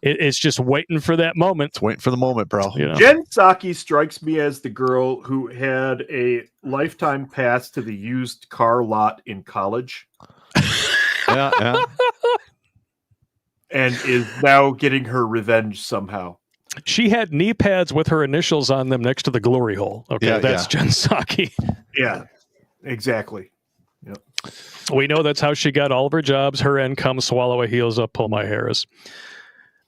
It's just waiting for that moment. It's waiting for the moment, bro. You know? Jen Psaki strikes me as the girl who had a lifetime pass to the used car lot in college. Yeah. And is now getting her revenge somehow. She had knee pads with her initials on them next to the glory hole. Okay, that's Jen Psaki. Yeah, exactly. Yep. We know that's how she got all of her jobs, her income, swallow a heels up, pull my hairs.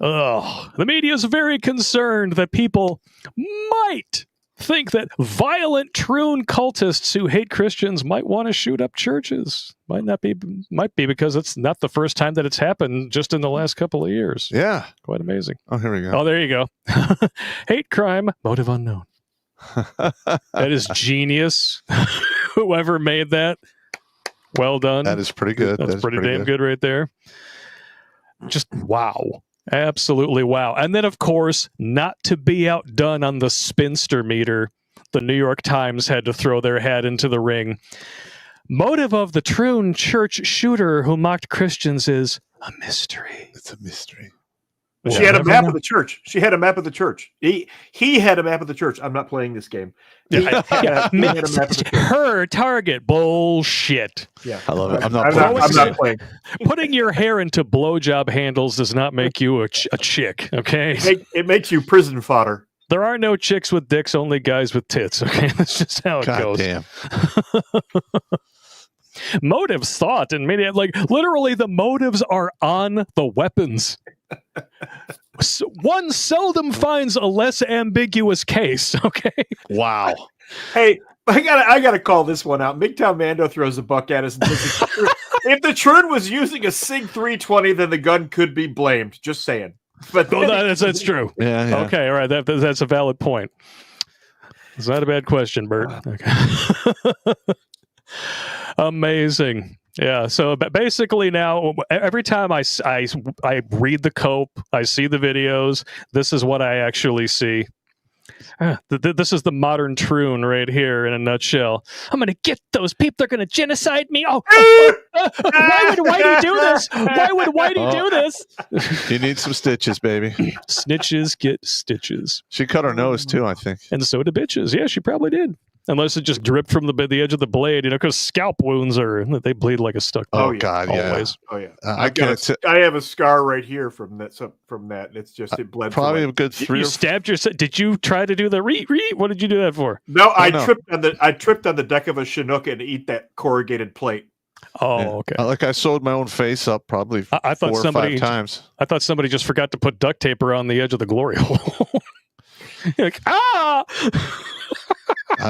Oh, the media is very concerned that people might think that violent Troon cultists who hate Christians might want to shoot up churches. Might be because it's not the first time that it's happened just in the last couple of years. Yeah. Quite amazing. Oh, here we go. Oh, there you go. Hate crime, motive unknown. That is genius. Whoever made that. Well done. That is pretty good. That's pretty damn good right there. Just wow. Absolutely wow. And then, of course, not to be outdone on the spinster meter, the New York Times had to throw their hat into the ring. Motive of the Troon church shooter who mocked Christians is a mystery. It's a mystery. She had a map of the church. She had a map of the church. He had a map of the church. I'm not playing this game. He had a map of the church. Her target. Bullshit. Yeah, I love it. I'm not playing. Putting your hair into blowjob handles does not make you a chick. Okay, it makes you prison fodder. There are no chicks with dicks, only guys with tits. Okay, that's just how it goes. Damn. Motives thought and media, like literally the motives are on the weapons. One seldom finds a less ambiguous case. Okay. Wow. Hey, I gotta call this one out. MGTOW Mando throws a buck at us and says, if the Troon was using a SIG 320, then the gun could be blamed. Just saying. But that's true. Yeah. Okay. All right. That's a valid point. It's not a bad question, Bert. Okay. Amazing. Yeah. So basically now, every time I read the cope, I see the videos, this is what I actually see. This is the modern troon right here in a nutshell. I'm going to get those people. They're going to genocide me. Why would Whitey do this? Why would Whitey do this? You need some stitches, baby. Snitches get stitches. She cut her nose too, I think. And so did bitches. Yeah, she probably did. Unless it just dripped from the edge of the blade, because scalp wounds they bleed like a stuck. Oh God, always. Yeah. Oh yeah. I have a scar right here from that. And it's just it bled. Probably a good 3. You stabbed yourself. Did you try to do the re? What did you do that for? No, I tripped on the deck of a Chinook and eat that corrugated plate. Oh, yeah. okay. I sewed my own face up probably I thought 4 or 5 times. I thought somebody just forgot to put duct tape around the edge of the glory hole. You're like, I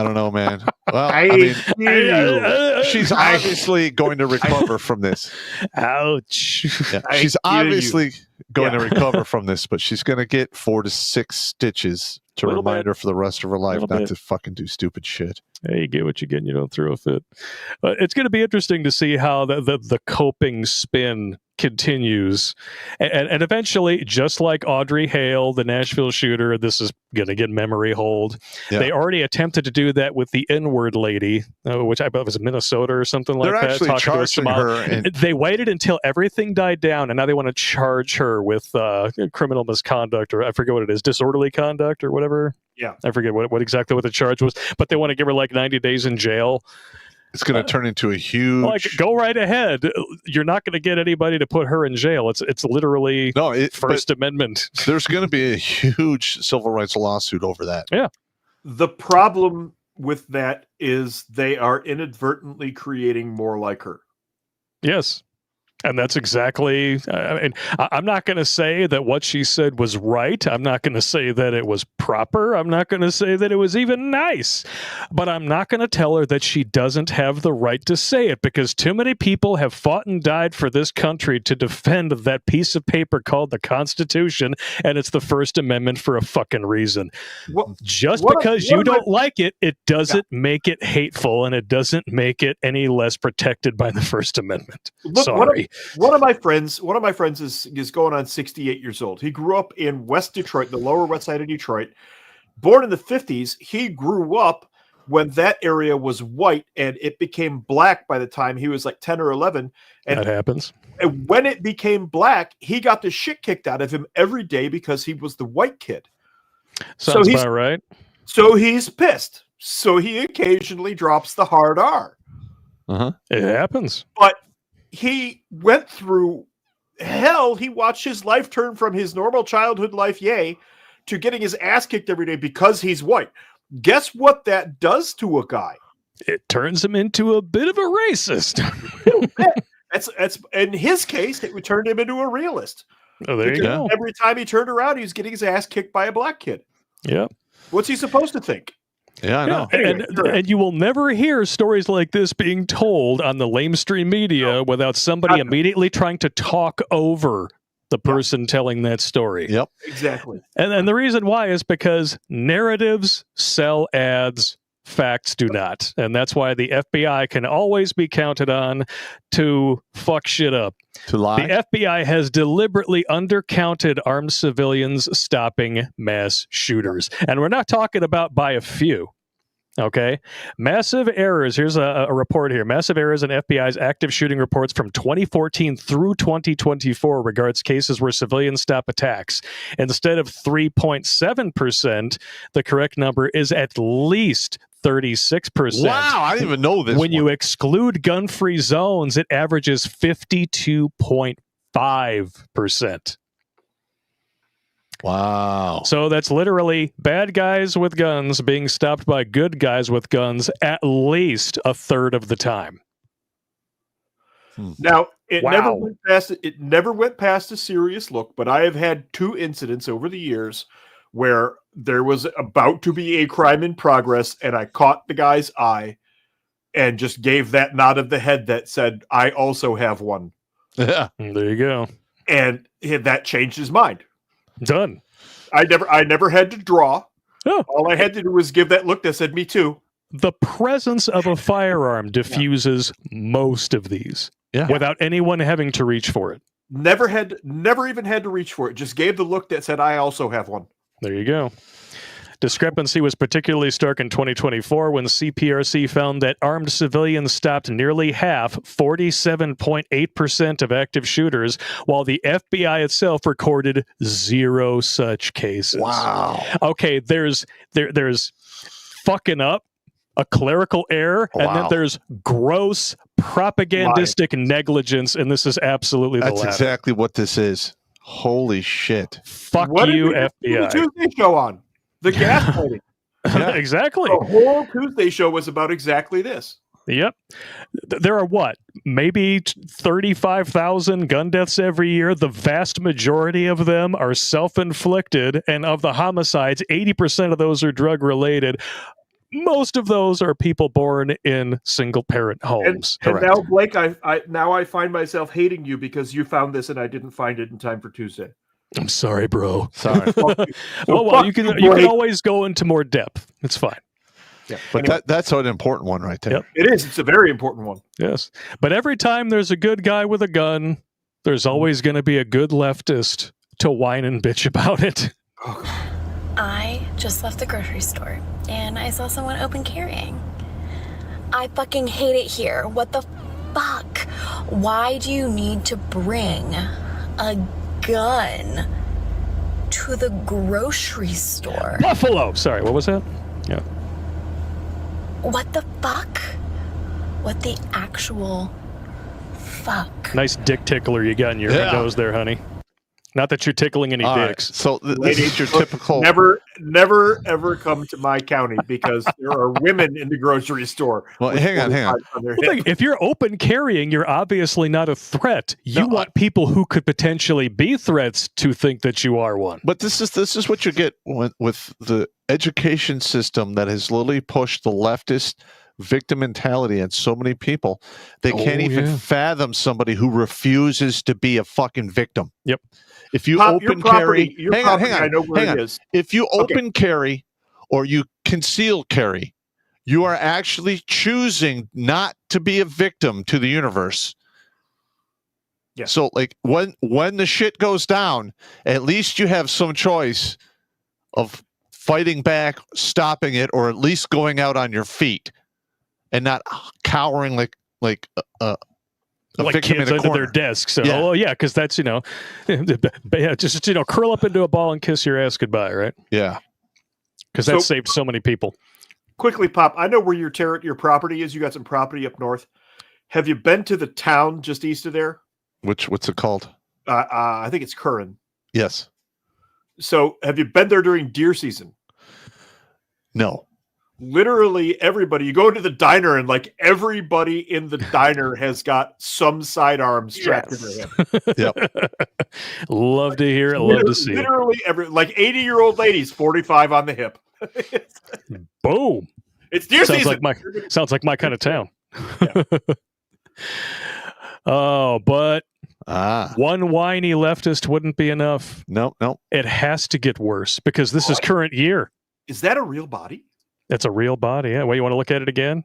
don't know, man. Well, I mean, she's obviously going to recover from this. Ouch. Yeah, she's obviously going to recover from this, but she's going to get 4 to 6 stitches to remind her for the rest of her life not to fucking do stupid shit. Hey, you get what you get and you don't throw a fit. It's going to be interesting to see how the coping spin continues. And eventually, just like Audrey Hale, the Nashville shooter, this is going to get memory hold. Yeah. They already attempted to do that with the N-word lady, which I believe was in Minnesota or something like that. They're actually charging her. And they waited until everything died down, and now they want to charge her with criminal misconduct, or I forget what it is, disorderly conduct or whatever. Yeah. I forget what exactly what the charge was, but they want to give her like 90 days in jail. It's going to turn into a huge. Go right ahead. You're not going to get anybody to put her in jail. It's literally First Amendment. There's going to be a huge civil rights lawsuit over that. Yeah. The problem with that is they are inadvertently creating more like her. Yes. And that's exactly, I'm not going to say that what she said was right. I'm not going to say that it was proper. I'm not going to say that it was even nice. But I'm not going to tell her that she doesn't have the right to say it, because too many people have fought and died for this country to defend that piece of paper called the Constitution, and it's the First Amendment for a fucking reason. Because you don't like it, it doesn't make it hateful, and it doesn't make it any less protected by the First Amendment. Sorry. One of my friends is going on 68 years old. He grew up in West Detroit, the lower west side of Detroit. Born in the 50s, he grew up when that area was white and it became black by the time he was like 10 or 11. And that happens. And when it became black, he got the shit kicked out of him every day because he was the white kid. Sounds about right. So he's pissed. So he occasionally drops the hard R. It happens. But he went through hell. He watched his life turn from his normal childhood life, to getting his ass kicked every day because he's white. Guess what that does to a guy? It turns him into a bit of a racist. That's in his case, it would turn him into a realist. Oh, there you go. Every time he turned around, he was getting his ass kicked by a black kid. Yep. What's he supposed to think? Yeah, I know. Anyway, and you will never hear stories like this being told on the lamestream media without somebody immediately trying to talk over the person telling that story. Yep. Exactly. And the reason why is because narratives sell ads, facts do not. And that's why the FBI can always be counted on to fuck shit up. To lie? The FBI has deliberately undercounted armed civilians stopping mass shooters. And we're not talking about by a few. Okay. Massive errors. Here's a report here. Massive errors in FBI's active shooting reports from 2014 through 2024 regards cases where civilians stop attacks. Instead of 3.7%, the correct number is at least 36%. Wow, I didn't even know this. When you exclude gun-free zones, it averages 52.5%. Wow. So that's literally bad guys with guns being stopped by good guys with guns at least a third of the time. Now, it never went past a serious look, but I have had 2 incidents over the years where there was about to be a crime in progress, and I caught the guy's eye and just gave that nod of the head that said, I also have one. Yeah. There you go. And that changed his mind. Done. I never had to draw. Oh. All I had to do was give that look that said, me too. The presence of a firearm diffuses most of these without anyone having to reach for it. Never even had to reach for it. Just gave the look that said, I also have one. There you go. Discrepancy was particularly stark in 2024 when CPRC found that armed civilians stopped nearly half, 47.8% of active shooters, while the FBI itself recorded 0 such cases. Wow. Okay, there's fucking up, a clerical error, and then there's gross propagandistic negligence, and this is absolutely the That's latter. exactly what this is. Holy shit. Fuck What you, did we do FBI. the Tuesday show on? The gaslighting. Exactly. The whole Tuesday show was about exactly this. Yep. There are what? Maybe 35,000 gun deaths every year. The vast majority of them are self-inflicted, and of the homicides, 80% of those are drug-related. Most of those are people born in single-parent homes. And now, Blake, I find myself hating you because you found this and I didn't find it in time for Tuesday. I'm sorry, bro. Sorry. Well, you can always go into more depth. It's fine. Yeah. But Anyway, that's an important one right there. Yep. it is. It's a very important one. Yes. But every time there's a good guy with a gun, there's always going to be a good leftist to whine and bitch about it. I just left the grocery store and I saw someone open carrying. I fucking hate it here. What the fuck? Why do you need to bring a gun to the grocery store? Buffalo. Sorry, what was that? Yeah. What the fuck? What the actual fuck? Nice dick tickler you got in your nose there, honey. Not that you're tickling any All right. dicks. So this is your typical. Never, ever come to my county because there are women in the grocery store. Well, with hang on. 45 on their Well, hip. if you're open carrying, you're obviously not a threat. You want people who could potentially be threats to think that you are one. But this is what you get with the education system that has literally pushed the leftist victim mentality on so many people. They can't even fathom somebody who refuses to be a fucking victim. Yep. If you Pop, your open property- carry, your hang on, property, I know where it is. If you open carry or you conceal carry, you are actually choosing not to be a victim to the universe. Yeah. So, like when the shit goes down, at least you have some choice of fighting back, stopping it, or at least going out on your feet, and not cowering like a victim kids in a under corner. their desks. So, Yeah. oh yeah, because that's just curl up into a ball and kiss your ass goodbye, right? Yeah. Because that So- saved so many people. Quickly, Pop, I know where your property is. You got some property up north. Have you been to the town just east of there? What's it called? I think it's Curran. Yes. So have you been there during deer season? No. Literally everybody, you go into the diner and like everybody in the diner has got some sidearm strapped to their hip. Yep. Love to hear it. Love to see it. Literally like 80-year-old ladies, 45 on the hip. Boom. It's deer Sounds season. sounds like my kind of town. Oh, but one whiny leftist wouldn't be enough. No. It has to get worse because this is current year. Is that a real body? It's a real body. Yeah. Well, you want to look at it again?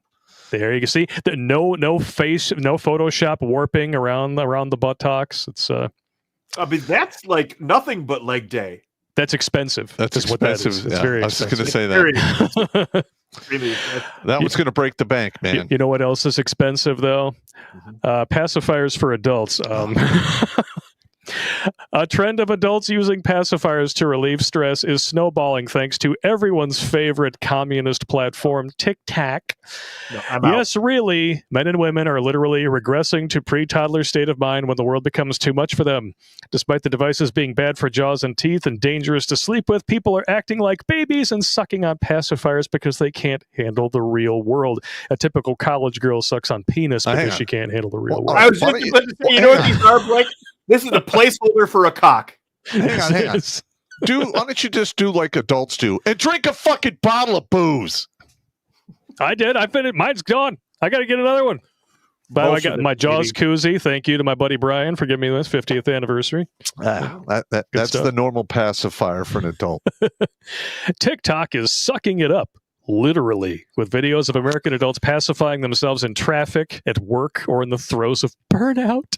There you can see that no face, no Photoshop warping around the buttocks. It's I mean, that's like nothing but leg day. that's expensive. That's is expensive. what that is. It's Yeah, very I was just expensive. going to say that. Very really. That was going to break the bank, man. You know what else is expensive though? Pacifiers for adults. A trend of adults using pacifiers to relieve stress is snowballing thanks to everyone's favorite communist platform, TikTok. No, I'm out. Yes, really, men and women are literally regressing to pre-toddler state of mind when the world becomes too much for them. Despite the devices being bad for jaws and teeth and dangerous to sleep with, people are acting like babies and sucking on pacifiers because they can't handle the real world. A typical college girl sucks on penis Hang because on. she can't handle the real Well, world. I was Why just don't about to say, you know what these are, Blake? This is a placeholder for a cock. Hang on. Yes. Why don't you just do like adults do and drink a fucking bottle of booze? I did. I finished. Mine's gone. I got to get another one. But I got my Jaws koozie. Thank you to my buddy Brian for giving me this 50th anniversary. That's stuff. the normal pacifier for an adult. TikTok is sucking it up. literally, with videos of American adults pacifying themselves in traffic, at work, or in the throes of burnout.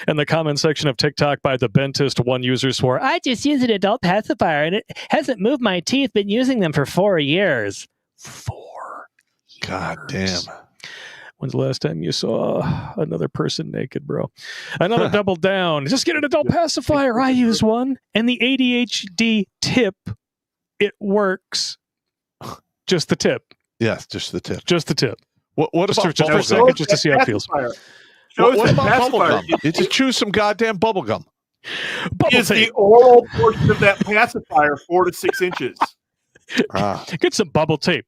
In the comment section of TikTok by the Bentist, one user swore, "I just used an adult pacifier and it hasn't moved my teeth. Been using them for 4 years." 4 years. God damn. When's the last time you saw another person naked, bro? Another double down. Just get an adult pacifier. I use one. And the ADHD tip, it works. Just the tip. Yes, just the tip. Just the tip. What Just about for a bubble second, gum? just to see how it feels. What about bubble gum? You just chew some goddamn bubble gum. Is the oral portion of that pacifier 4 to 6 inches? Get some bubble tape.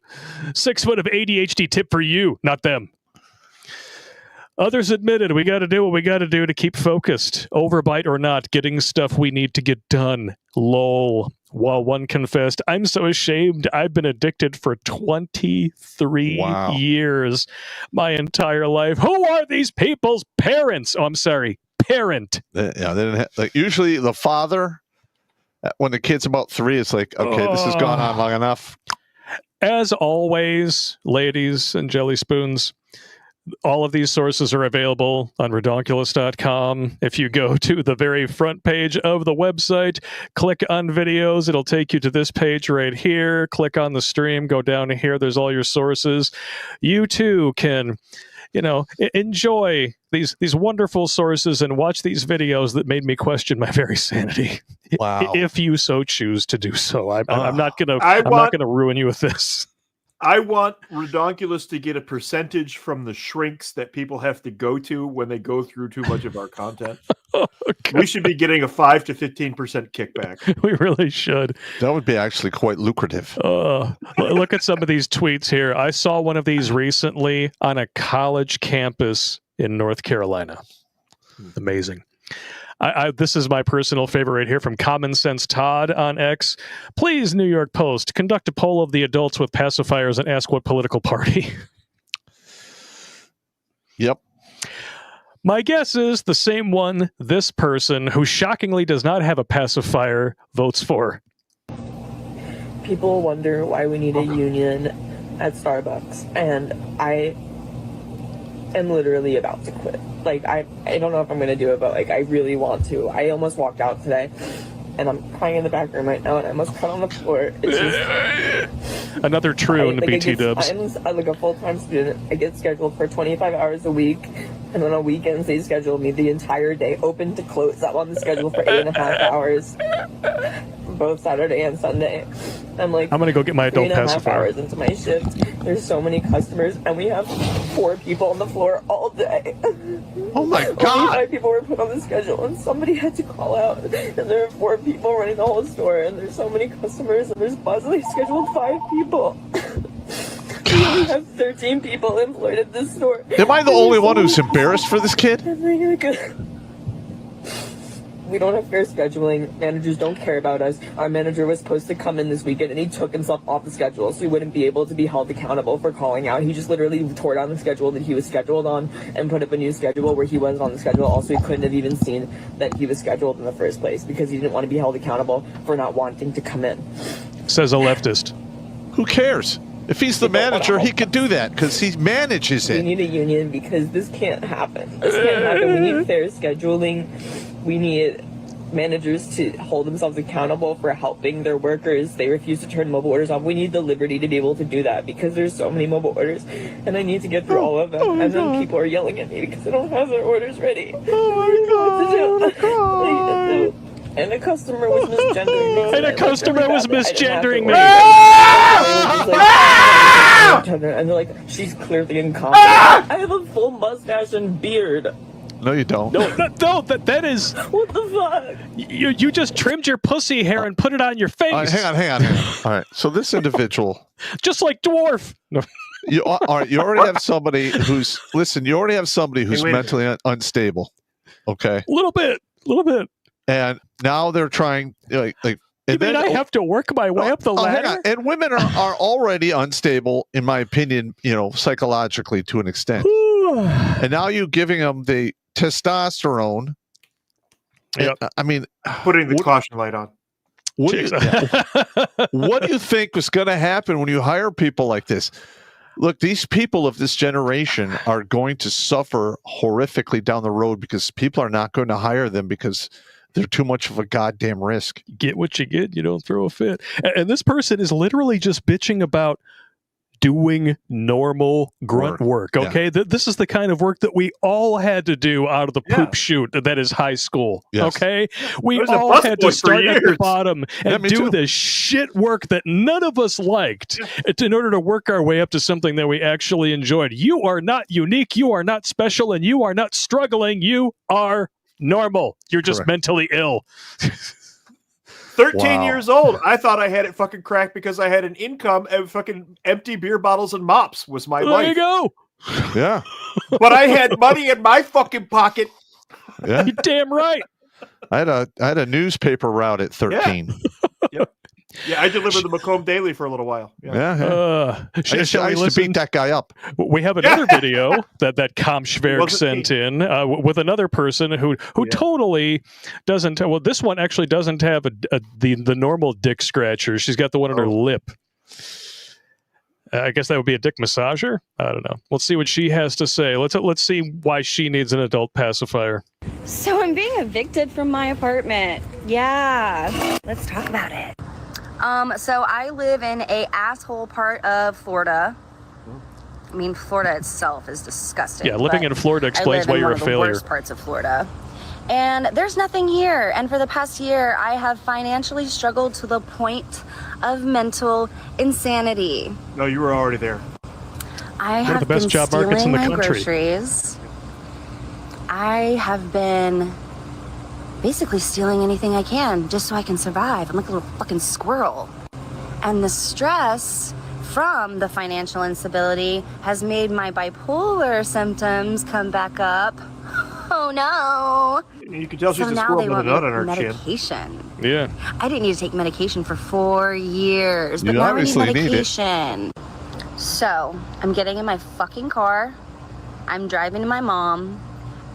6 foot of ADHD tip for you, not them. Others admitted we got to do what we got to do to keep focused. Overbite or not, getting stuff we need to get done. Lol. While one confessed, "I'm so ashamed. I've been addicted for 23 years. My entire life. Who are these people's parents?" Oh, I'm sorry. Parent. Yeah, they didn't have, usually the father, when the kid's about 3, it's like, okay, this has gone on long enough. As always, ladies and jelly spoons, all of these sources are available on redonkulas.com. If you go to the very front page of the website, click on videos, it'll take you to this page right here. Click on the stream, go down to here. There's all your sources. You too can, enjoy these wonderful sources and watch these videos that made me question my very sanity. Wow. If you so choose to do so. I'm not gonna ruin you with this. I want Redonkulas to get a percentage from the shrinks that people have to go to when they go through too much of our content. We should be getting a 5 to 15% kickback. We really should. That would be actually quite lucrative. Look at some of these tweets here. I saw one of these recently on a college campus in North Carolina. Amazing. This is my personal favorite right here from Common Sense Todd on X. "Please, New York Post, conduct a poll of the adults with pacifiers and ask what political party." Yep. My guess is the same one this person, who shockingly does not have a pacifier, votes for. People wonder why we need a union at Starbucks, and I am literally about to quit. Like, I don't know if I'm going to do it, but, I really want to. I almost walked out today, and I'm crying in the back room right now, and I almost cut on the floor. It's just... Another troon, BT dubs. I'm a full-time student. I get scheduled for 25 hours a week, and then on weekends they schedule me the entire day, open to close. I'm on the schedule for 8.5 hours, both Saturday and Sunday. I'm like, I'm going to go get my adult 3.5 pacifier. hours into my shift. There's so many customers, and we have 4 people on the floor all day. Oh my God! Only 5 people were put on the schedule, and somebody had to call out. And there are 4 people running the whole store, and there's so many customers, and there's possibly scheduled 5 people. We only have 13 people employed at this store. Am I the only one who's embarrassed for this kid? We don't have fair scheduling. Managers don't care about us. Our manager was supposed to come in this weekend, and he took himself off the schedule, so he wouldn't be able to be held accountable for calling out. He just literally tore down the schedule that he was scheduled on and put up a new schedule where he wasn't on the schedule. Also, he couldn't have even seen that he was scheduled in the first place because he didn't want to be held accountable for not wanting to come in. Says a leftist. Who cares? If he's the manager, he could do that because he manages it. We need a union because this can't happen. This can't happen. We need fair scheduling. We need managers to hold themselves accountable for helping their workers. They refuse to turn mobile orders off. We need the liberty to be able to do that because there's so many mobile orders and I need to get through all of them. And then people are yelling at me because I don't have their orders ready. Oh my God. And a customer was misgendering me. And a customer was misgendering me. And they're like, she's clearly incompetent. I have a full mustache and beard. No, you don't. No, that is... What the fuck? You just trimmed your pussy hair and put it on your face. Hang on. All right, so this individual... Just like Dwarf. No. You already have somebody who's... Listen, you already have somebody who's mentally unstable. Okay? A little bit. And now they're trying... And then I have to work my way up the ladder? Hang on. And women are already unstable, in my opinion, psychologically to an extent. And now you're giving them the testosterone. Yep. I mean, putting the caution light on. What do you think was going to happen when you hire people like this? Look, these people of this generation are going to suffer horrifically down the road because people are not going to hire them because they're too much of a goddamn risk. Get what you get. You don't throw a fit. And this person is literally just bitching about doing normal grunt work. Okay. Yeah. This is the kind of work that we all had to do out of the poop chute that is high school. Yes. Okay. We all had to start at the bottom and do too. the shit work that none of us liked in order to work our way up to something that we actually enjoyed. You are not unique. You are not special, and you are not struggling. You are normal. You're just mentally ill. 13 years old. I thought I had it fucking cracked because I had an income and fucking empty beer bottles and mops was my life. There you go. Yeah. But I had money in my fucking pocket. Yeah. You're damn right. I had a newspaper route at 13. Yeah, I delivered the Macomb Daily for a little while. I used to beat that guy up. We have another video that Komschwerg sent in with another person who totally doesn't. Well, this one actually doesn't have the normal dick scratcher. She's got the one on her lip. I guess that would be a dick massager. I don't know. Let's see what she has to say. Let's see why she needs an adult pacifier. So I'm being evicted from my apartment. Yeah, let's talk about it. So I live in a asshole part of Florida. I mean, Florida itself is disgusting. Yeah, living in Florida explains why you're a failure. I live in one of the worst parts of Florida. And there's nothing here. And for the past year, I have financially struggled to the point of mental insanity. No, you were already there. I have been stealing my groceries. I have been basically stealing anything I can just so I can survive. I'm like a little fucking squirrel. And the stress from the financial instability has made my bipolar symptoms come back up. Oh no. You can tell she's a squirrel with a nut on her medication. chin. Yeah. I didn't need to take medication for 4 years, but You now I need obviously need it. medication. So I'm getting in my fucking car. I'm driving to my mom,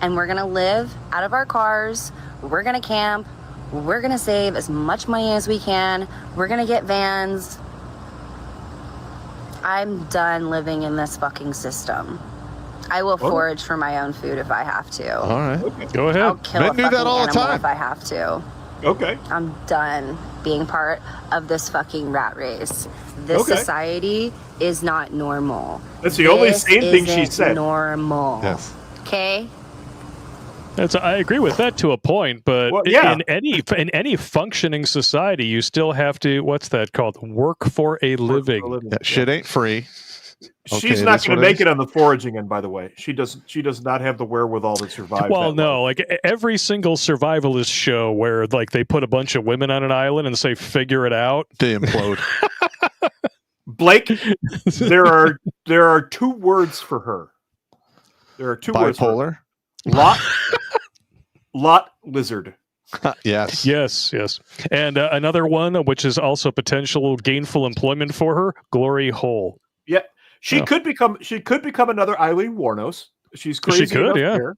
and we're gonna live out of our cars. We're gonna camp. We're gonna save as much money as we can. We're gonna get vans. I'm done living in this fucking system. I will forage for my own food if I have to. All right. Okay. Go ahead. I'll kill a Men do fucking that all the animal time. if I have to. Okay. I'm done being part of this fucking rat race. This Okay. society is not normal. That's the only This sane thing she isn't said. Normal. Yes. Okay. I agree with that to a point, but Well, yeah. in any functioning society, you still have to, what's that called? Work for a living. Yeah, shit ain't free. She's not going to make it on the foraging end, by the way. She does not have the wherewithal to survive. Well, that no, life. like every single survivalist show where like they put a bunch of women on an island and say figure it out. They implode. Blake, there are two words for her. There are two words. Bipolar. Lot lizard. Yes. Yes. And another one, which is also potential gainful employment for her, glory hole. Yeah, she could become another Eileen Warnos. She's crazy. She could, enough yeah. there,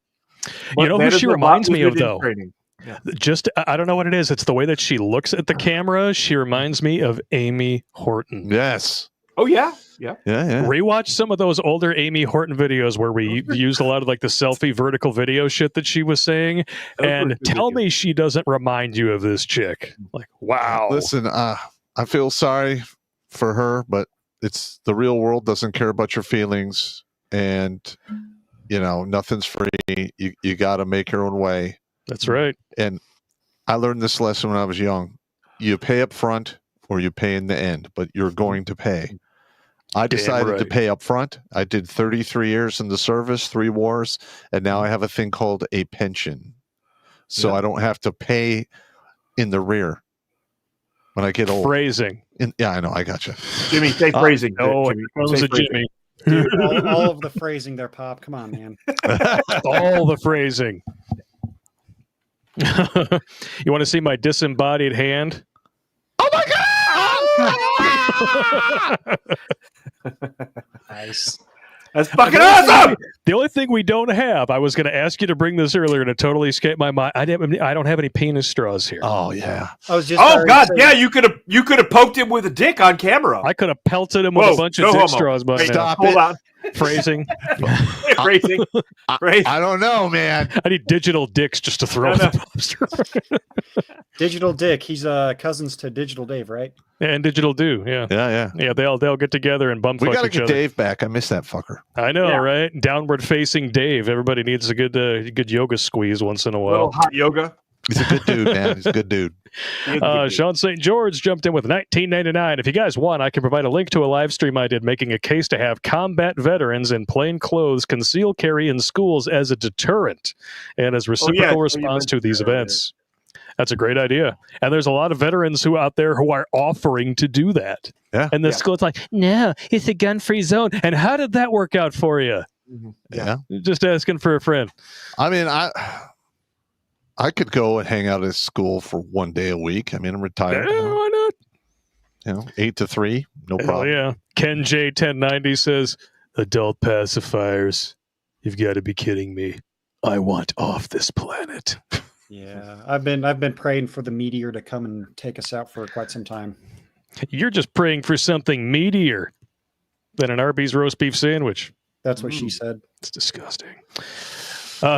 You know but who that she is a reminds lot me of, lizard in though? training. Yeah. Just, I don't know what it is. It's the way that she looks at the camera. She reminds me of Amy Horton. Yes. Oh yeah. Yeah. Rewatch some of those older Amy Horton videos where we used a lot of like the selfie vertical video shit that she was saying, and tell me she doesn't remind you of this chick. Like, wow. Listen, I feel sorry for her, but it's the real world doesn't care about your feelings, and nothing's free. You got to make your own way. That's right. And I learned this lesson when I was young. You pay up front or you pay in the end, but you're going to pay. I decided to pay up front. I did 33 years in the service, 3 wars, and now I have a thing called a pension. So I don't have to pay in the rear when I get old. Phrasing. Yeah, I know. I got you. Jimmy, say phrasing. No, Jimmy, it comes to Jimmy. Dude, all of the phrasing there, Pop. Come on, man. All the phrasing. You want to see my disembodied hand? Oh my God! Nice. That's fucking awesome. The only thing we don't have, I was going to ask you to bring this earlier, and it totally escaped my mind. I don't have any penis straws here. Oh yeah. I was just. Oh God, yeah. You could have poked him with a dick on camera. I could have pelted him with a bunch of dick straws. But Stop Hold on. Phrasing. Phrasing. I don't know, man. I need digital dicks just to throw at the poster. Digital Dick. He's cousins to Digital Dave, right? And Digital Do, yeah. Yeah. They'll get together and bumfuck each other. We gotta get Dave back. I miss that fucker. I know, right? Downward facing Dave. Everybody needs a good yoga squeeze once in a while. Little hot yoga. He's a good dude, man. He's a good dude. Sean St. George jumped in with $19.99. If you guys want, I can provide a link to a live stream I did making a case to have combat veterans in plain clothes conceal carry in schools as a deterrent and as reciprocal response to these events. That's a great idea. And there's a lot of veterans out there who are offering to do that. Yeah. And the school's like, no, it's a gun-free zone. And how did that work out for you? Yeah. Just asking for a friend. I mean, I could go and hang out at school for one day a week. I mean, I'm retired. Yeah, why not? 8 to 3, no problem. Yeah. Ken J 1090 says, adult pacifiers. You've got to be kidding me. I want off this planet. Yeah, I've been praying for the meteor to come and take us out for quite some time. You're just praying for something meatier than an Arby's roast beef sandwich. That's what she said. It's disgusting.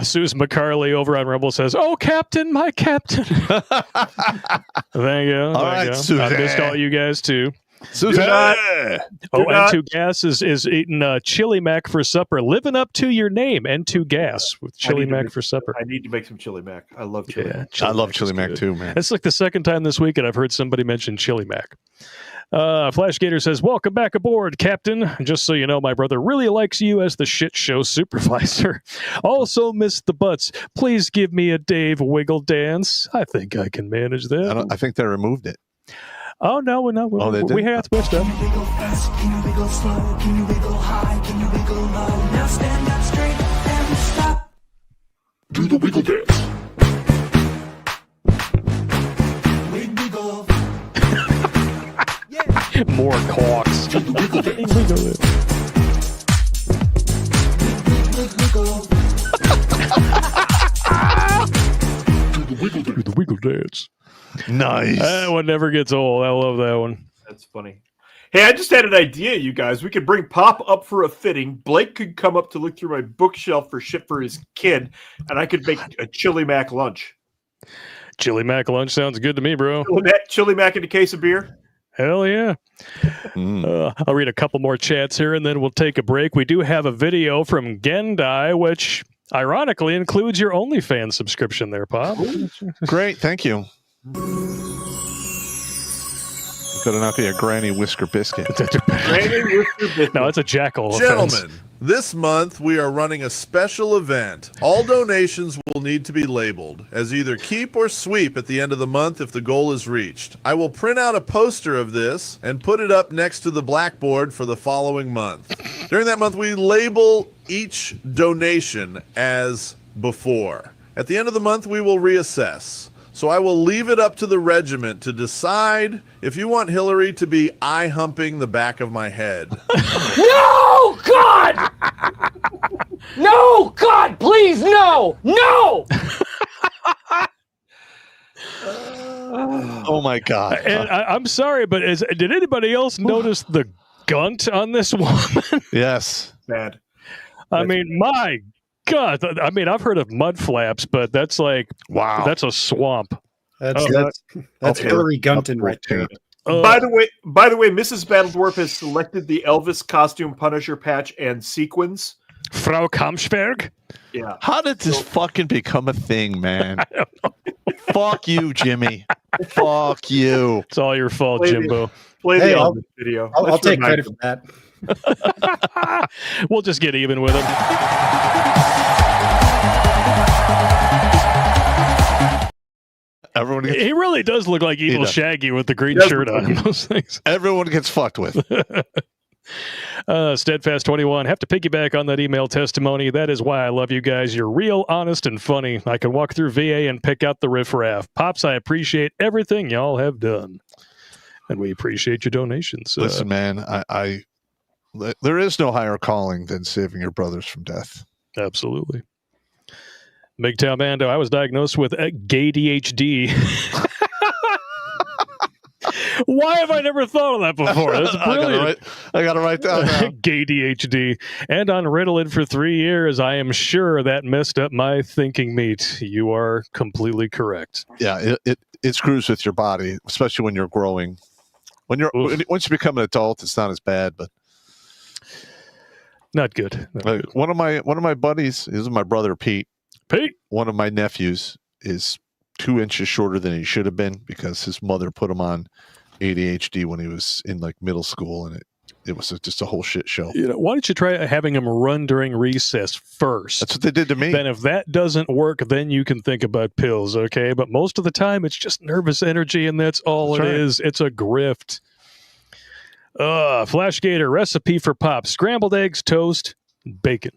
Susan McCarley over on Rumble says, "Oh, Captain, my Captain." Thank you. All right, Susan. I missed all you guys too. Susan. N2 Gas is eating chili mac for supper. Living up to your name, N2 Gas with chili mac for supper. I need to make some chili mac. I love chili mac. I love chili mac too, man. It's like the second time this week that I've heard somebody mention chili mac. Flash Gator says, "Welcome back aboard, Captain. Just so you know, my brother really likes you as the shit show supervisor. Also missed the butts. Please give me a Dave Wiggle dance. I think I can manage that." I think they removed it. Oh, no. We have switched up. Can you wiggle fast? Can you wiggle slow? Can you wiggle high? Can you wiggle low? Now stand up straight and stop. Do the wiggle dance. Wiggle. More cocks. Do the wiggle dance. Do the wiggle dance. Nice. That one never gets old. I love that one. That's funny. Hey, I just had an idea, you guys. We could bring Pop up for a fitting. Blake could come up to look through my bookshelf for shit for his kid, and I could make a chili mac lunch. Chili mac lunch sounds good to me, bro. Chili mac and a case of beer. Hell yeah. I'll read a couple more chats here, and then we'll take a break. We do have a video from Gendai, which ironically includes your OnlyFans subscription there, Pop. Great, thank you. Could it not be a Granny Whisker Biscuit? No, it's a Jackal. Gentlemen, this month we are running a special event. All donations will need to be labeled as either keep or sweep at the end of the month if the goal is reached. I will print out a poster of this and put it up next to the blackboard for the following month. During that month, we label each donation as before. At the end of the month, we will reassess. So I will leave it up to the regiment to decide if you want Hillary to be eye-humping the back of my head. No, God! No, God, please, no! No! Oh, my God. And I'm sorry, but did anybody else notice the gunt on this woman? Yes. Bad. I mean, my God. I mean, I've heard of mud flaps, but that's like, wow, that's a swamp. That's Hillary Gunton right there. By the way, Mrs. Battledwarf has selected the Elvis costume Punisher patch and sequins. Frau Kamsberg? Yeah. How did this fucking become a thing, man? Fuck you, Jimmy. Fuck you. It's all your fault, Jimbo. Play the Elvis video. I'll take credit for that. We'll just get even with him. He really does look like evil Shaggy with the green shirt on. Those things. Everyone gets fucked with. Steadfast 21. Have to piggyback on that email testimony. That is why I love you guys. You're real, honest, and funny. I can walk through VA and pick out the riffraff. Pops, I appreciate everything y'all have done, and we appreciate your donations. Listen, man, There is no higher calling than saving your brothers from death. Absolutely. MGTOW Mando, I was diagnosed with gay ADHD. Why have I never thought of that before? That's brilliant. I got to write down now. Gay ADHD. And on Ritalin for 3 years. I am sure that messed up my thinking meat. You are completely correct. Yeah, it screws with your body, especially when you're growing. Once you become an adult, it's not as bad, but not good. One of my buddies, this is my brother Pete. Pete. One of my nephews is 2 inches shorter than he should have been because his mother put him on ADHD when he was in like middle school, and it was just a whole shit show. Why don't you try having him run during recess first? That's what they did to me. Then if that doesn't work, then you can think about pills, okay? But most of the time, it's just nervous energy, and that's all it is. It's a grift. Flashgator recipe for pop: scrambled eggs, toast, bacon.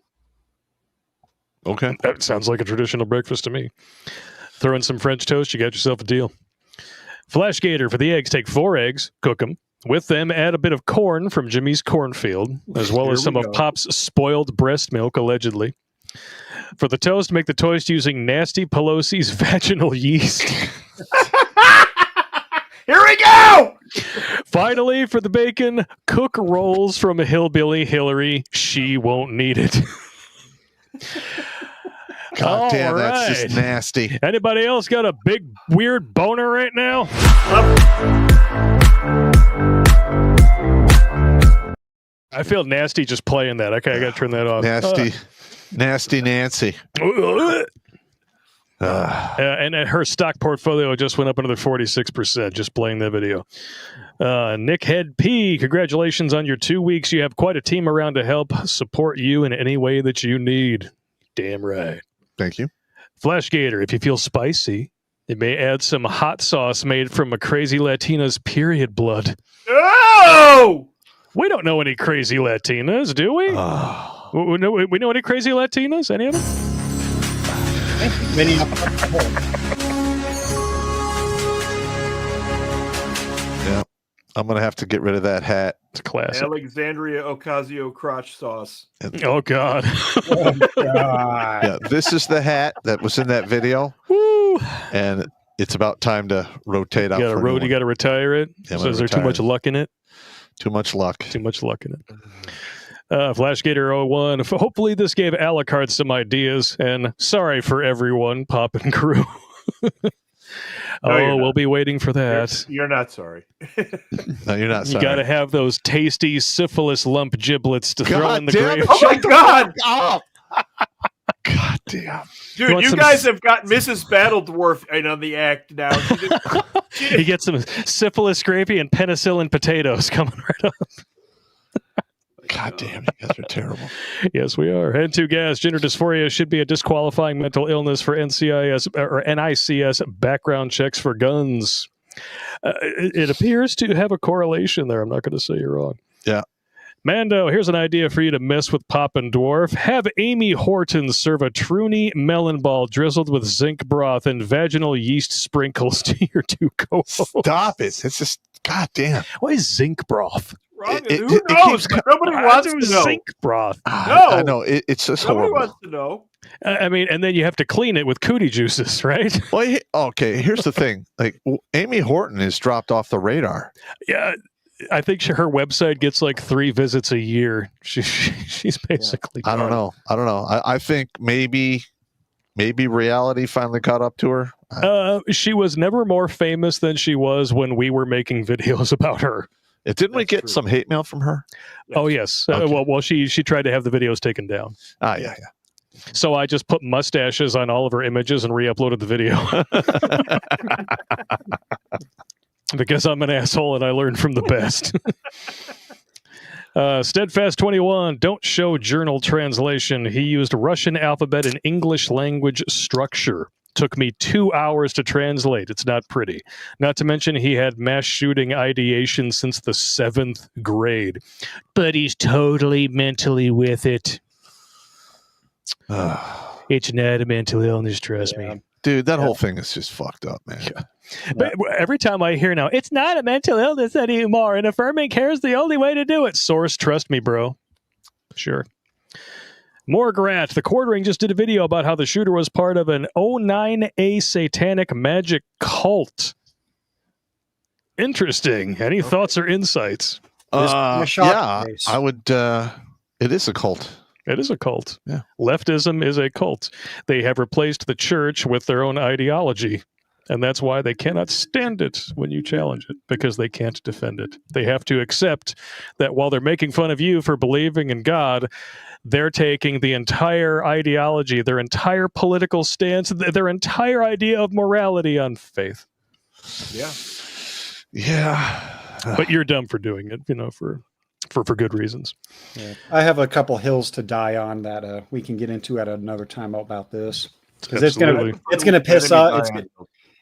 Okay. That sounds like a traditional breakfast to me. Throw in some French toast, you got yourself a deal. Flashgator for the eggs: take 4 eggs, cook them. With them, add a bit of corn from Jimmy's cornfield, as well as some of Pop's spoiled breast milk, allegedly. For the toast, make the toast using Nasty Pelosi's vaginal yeast. Here we go! Finally, for the bacon, cook rolls from a hillbilly Hillary. She won't need it. God damn, that's just nasty. Anybody else got a big, weird boner right now? I feel nasty just playing that. Okay, I got to turn that off. Nasty Nancy. And her stock portfolio just went up another 46% just playing that video. Nick Head P, congratulations on your 2 weeks. You have quite a team around to help support you in any way that you need. Damn right. Thank you. Flashgator, if you feel spicy, it may add some hot sauce made from a crazy Latina's period blood. Oh! We don't know any crazy Latinas, do we? We know any crazy Latinas? Any of them? Many. Yeah, I'm gonna have to get rid of that hat. It's a classic. Alexandria Ocasio crotch sauce. Oh God! Oh, God. Yeah, this is the hat that was in that video. Woo! And it's about time to rotate out. You got to retire it. Yeah, so is there too much luck in it? Too much luck. Too much luck in it. Flashgator 01. Hopefully this gave Alucard some ideas. And sorry for everyone, Pop and crew. No, we'll be waiting for that. You're not sorry. No, you're not sorry. You got to have those tasty syphilis lump giblets to throw in the grave. Oh my God! God damn. Dude, you guys have got Mrs. Battle Dwarf on the act now. He gets some syphilis gravy and penicillin potatoes coming right up. God damn, you guys are terrible. Yes, we are. N2 gas, gender dysphoria should be a disqualifying mental illness for NCIS or NICS background checks for guns. It appears to have a correlation there. I'm not going to say you're wrong. Yeah. Mando, here's an idea for you to mess with Pop and Dwarf. Have Amy Horton serve a Truny melon ball drizzled with zinc broth and vaginal yeast sprinkles to your 2 co-hosts. Stop it. It's just, God damn. Why is zinc broth? Who knows? Nobody wants to know. Zinc broth. No. I know. It's just Nobody horrible. wants to know. I mean, and then you have to clean it with cootie juices, right? Well, okay, here's the thing. Like, Amy Horton is dropped off the radar. Yeah. I think her website gets like 3 visits a year. She's basically. I don't know. I think maybe reality finally caught up to her. She was never more famous than she was when we were making videos about her. Didn't we get some hate mail from her? Oh yes. Okay. Well, she tried to have the videos taken down. Yeah. So I just put mustaches on all of her images and re-uploaded the video. Because I'm an asshole and I learned from the best. Steadfast 21, don't show journal translation. He used Russian alphabet and English language structure. Took me 2 hours to translate. It's not pretty. Not to mention he had mass shooting ideation since the 7th grade. But he's totally mentally with it. It's not a mental illness, trust me. Dude, that whole thing is just fucked up, man. Yeah. But every time I hear now, it's not a mental illness anymore, and affirming care is the only way to do it. Source, trust me, bro. Sure. More Grant. The Quartering just did a video about how the shooter was part of an 09A satanic magic cult. Interesting. Any thoughts or insights? Yeah, I would. It is a cult. It is a cult. Yeah. Leftism is a cult. They have replaced the church with their own ideology. And that's why they cannot stand it when you challenge it, because they can't defend it. They have to accept that while they're making fun of you for believing in God, they're taking the entire ideology, their entire political stance, their entire idea of morality on faith. Yeah. Yeah. But you're dumb for doing it, for good reasons. Yeah. I have a couple hills to die on that we can get into at another time about this. Because it's gonna piss off.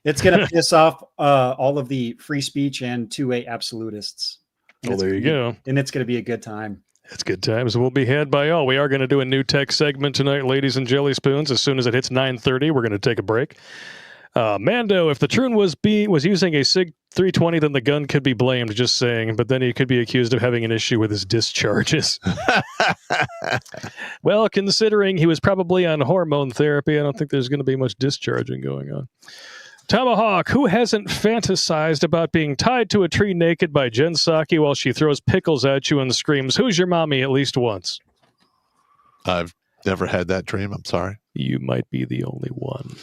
It's gonna piss off all of the free speech and 2A absolutists. Well, there you go. And it's gonna be a good time. It's good times will be had by all. We are going to do a new tech segment tonight, ladies and jelly spoons. As soon as it hits 9:30, we're going to take a break. Mando, if the Troon was using a SIG 320, then the gun could be blamed, just saying, but then he could be accused of having an issue with his discharges. Well, considering he was probably on hormone therapy, I don't think there's going to be much discharging going on. Tomahawk, who hasn't fantasized about being tied to a tree naked by Jen Psaki while she throws pickles at you and screams, "Who's your mommy?" at least once? I've never had that dream. I'm sorry. You might be the only one.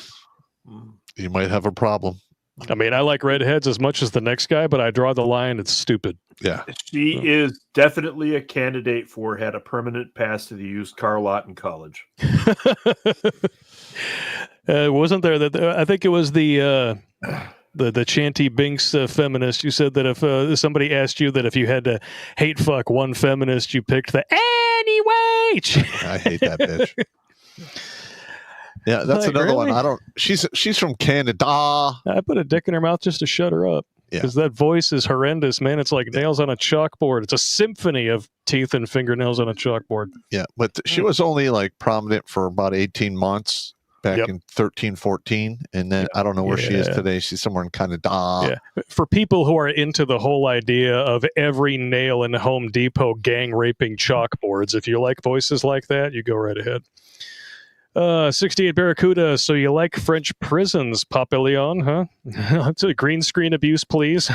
You might have a problem. I mean, I like redheads as much as the next guy, but I draw the line. It's stupid. Yeah. She is definitely a candidate for had a permanent pass to the used car lot in college. Wasn't there that I think it was the Chanty Binks feminist. You said that if somebody asked you that if you had to hate fuck one feminist, you picked the anyway. I hate that bitch. Yeah, that's another one. I don't. She's from Canada. I put a dick in her mouth just to shut her up. Because that voice is horrendous, man. It's like nails on a chalkboard. It's a symphony of teeth and fingernails on a chalkboard. Yeah, but she was only like prominent for about 18 months back in 13, 14. And then I don't know where she is today. She's somewhere in Canada. Yeah. For people who are into the whole idea of every nail in Home Depot gang raping chalkboards, if you like voices like that, you go right ahead. 68 Barracuda, so you like French prisons, Papillon, huh? It's a green screen abuse, please.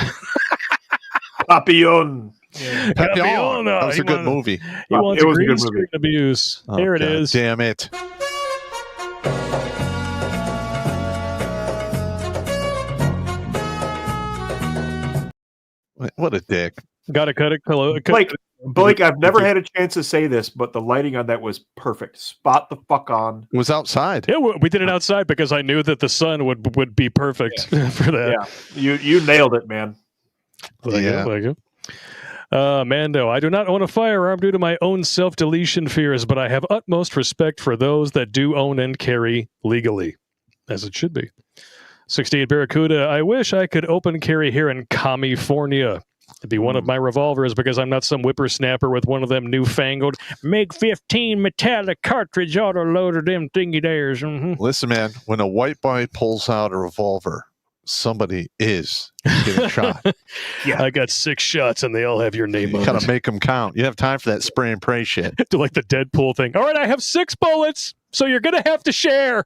Papillon. Papillon. That was a good movie. He wants green screen abuse. Here it is. Damn it. What a dick. Gotta cut it. Blake, I've never had a chance to say this, but the lighting on that was perfect. Spot the fuck on. It was outside. Yeah, we did it outside because I knew that the sun would be perfect for that. Yeah, you nailed it, man. Thank you. Mando, I do not own a firearm due to my own self-deletion fears, but I have utmost respect for those that do own and carry legally, as it should be. 68 Barracuda, I wish I could open carry here in California. It'd be one of my revolvers because I'm not some whippersnapper with one of them newfangled MiG-15 metallic cartridge auto-loader them thingy-dares. Mm-hmm. Listen, man, when a white boy pulls out a revolver, somebody is getting shot. I got 6 shots and they all have your name on it. You gotta make them count. You have time for that spray and pray shit. Do like the Deadpool thing. All right, I have 6 bullets, so you're gonna have to share.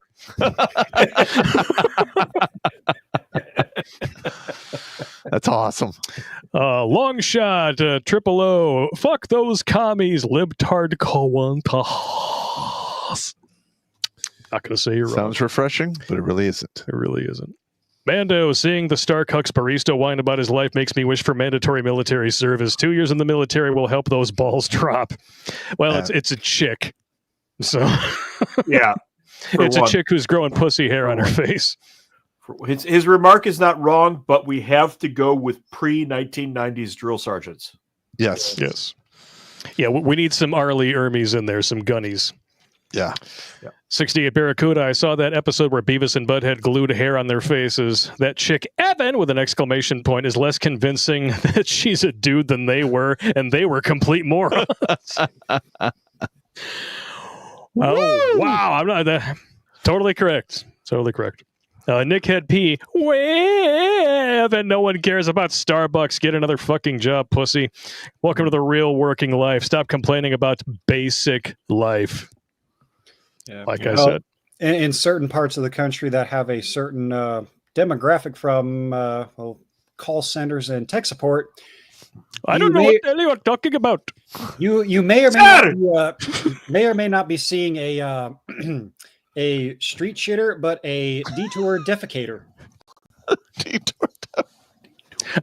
That's awesome. Long shot, triple O. Fuck those commies, libtard cowantas. Not gonna say you're wrong. Sounds refreshing, but it really isn't. It really isn't. Mando, seeing the Starcucks barista whine about his life makes me wish for mandatory military service. 2 years in the military will help those balls drop. Well, it's a chick. So yeah. It's a chick who's growing pussy hair on her face. His remark is not wrong, but we have to go with pre-1990s drill sergeants. Yes. Yeah, we need some Arlie Ermies in there, some gunnies. Yeah. 68 Barracuda, I saw that episode where Beavis and Butthead glued hair on their faces. That chick, Evan, with an exclamation point, is less convincing that she's a dude than they were, and they were complete morons. Oh, wow. I'm not totally correct. Totally correct. Nick Head P. Wave, and no one cares about Starbucks. Get another fucking job, pussy. Welcome to the real working life. Stop complaining about basic life. Yeah. Like I said. In certain parts of the country that have a certain demographic from call centers and tech support. I don't know what the hell you're talking about. You may or may not be seeing a a street shitter, but a detour defecator.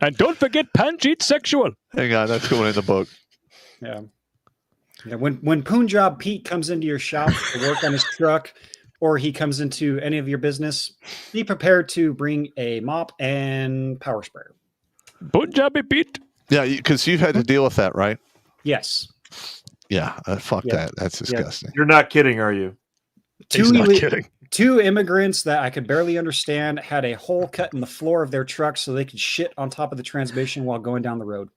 And don't forget Panjit Sexual. Hang on, that's going in the book. Yeah. When Punjab Pete comes into your shop to work on his truck, or he comes into any of your business, be prepared to bring a mop and power sprayer. Punjabi Pete. Yeah, because you've had to deal with that, right? Yes. Yeah, fuck that. That's disgusting. You're not kidding, are you? He's not kidding. Two immigrants that I could barely understand had a hole cut in the floor of their truck so they could shit on top of the transmission while going down the road.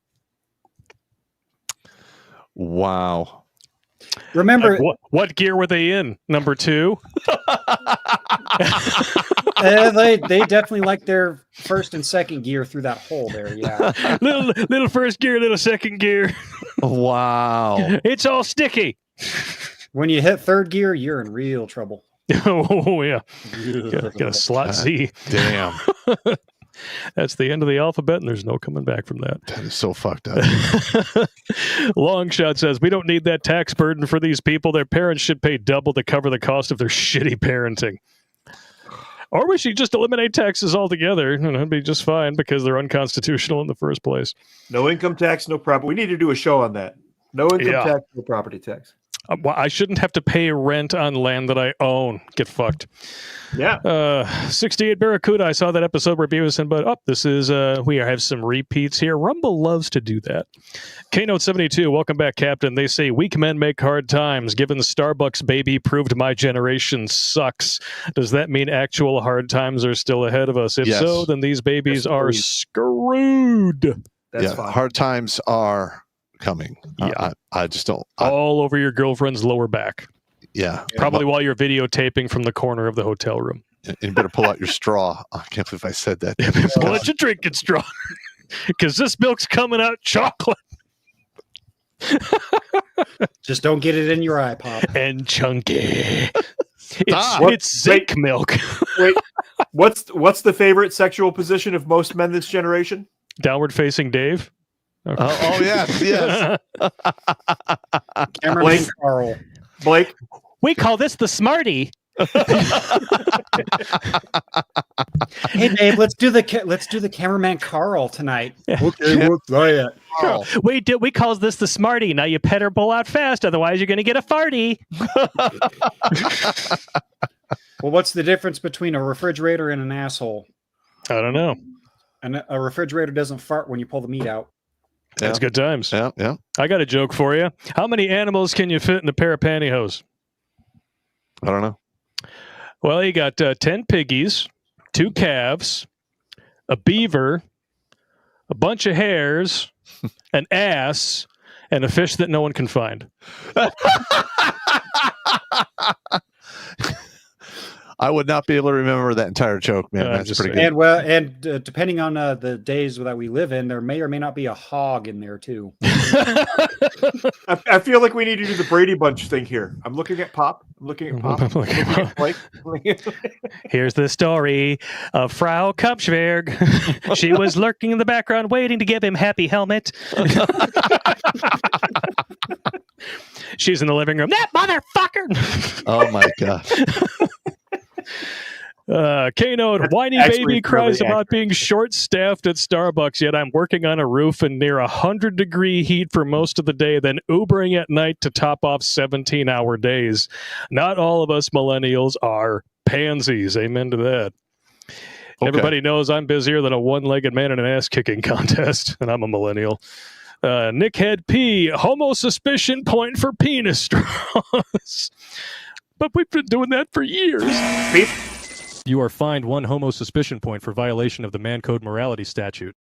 Wow. Remember, what gear were they in? Number 2? they definitely like their first and second gear through that hole there. Yeah. little first gear, little second gear. Wow. It's all sticky. When you hit third gear, you're in real trouble. Oh yeah. Got a slot Z. Damn. That's the end of the alphabet, and there's no coming back from that. That is so fucked up. Longshot says, we don't need that tax burden for these people. Their parents should pay double to cover the cost of their shitty parenting. Or we should just eliminate taxes altogether, and it'd be just fine because they're unconstitutional in the first place. No income tax, no property. We need to do a show on that. No income tax, no property tax. Well, I shouldn't have to pay rent on land that I own. Get fucked. Yeah. 68 Barracuda. I saw that episode where Beavis and Bud. This is we have some repeats here. Rumble loves to do that. Knote 72. Welcome back, Captain. They say weak men make hard times. Given Starbucks baby proved my generation sucks. Does that mean actual hard times are still ahead of us? If so, then these babies are screwed. That's fine. Hard times are coming. Yeah. I just don't. All over your girlfriend's lower back. Yeah. Probably while you're videotaping from the corner of the hotel room. You better pull out your straw. I can't believe I said that. Pull out your drinking straw. Because this milk's coming out chocolate. Just don't get it in your eye, Pop. And chunky. It's zinc milk. Wait, what's the favorite sexual position of most men this generation? Downward facing Dave. Okay. Oh yes. Cameron Carl. Blake. We call this the Smarty. Hey Dave, let's do the cameraman Carl tonight. Okay, what's that? Carl. We call this the Smarty. Now you better pull out fast, otherwise you're going to get a farty. Well, what's the difference between a refrigerator and an asshole? I don't know. And a refrigerator doesn't fart when you pull the meat out. That's good times. Yeah. I got a joke for you. How many animals can you fit in a pair of pantyhose? I don't know. Well, you got 10 piggies, 2 calves, a beaver, a bunch of hares, an ass, and a fish that no one can find. I would not be able to remember that entire joke, man. That's pretty good. And depending on the days that we live in, there may or may not be a hog in there too. I feel like we need to do the Brady Bunch thing here. I'm looking at Pop. I'm looking at Blake. Here's the story of Frau Kupschberg. She was lurking in the background, waiting to give him happy helmet. She's in the living room. That motherfucker! Oh my god. K-Note, whiny baby cries about being short-staffed at Starbucks, yet I'm working on a roof in near 100-degree heat for most of the day, then Ubering at night to top off 17-hour days. Not all of us millennials are pansies. Amen to that. Okay. Everybody knows I'm busier than a one-legged man in an ass-kicking contest, and I'm a millennial. Nick Head P, homo suspicion point for penis straws. But we've been doing that for years. Beep. You are fined 1 homo suspicion point for violation of the Man Code Morality Statute.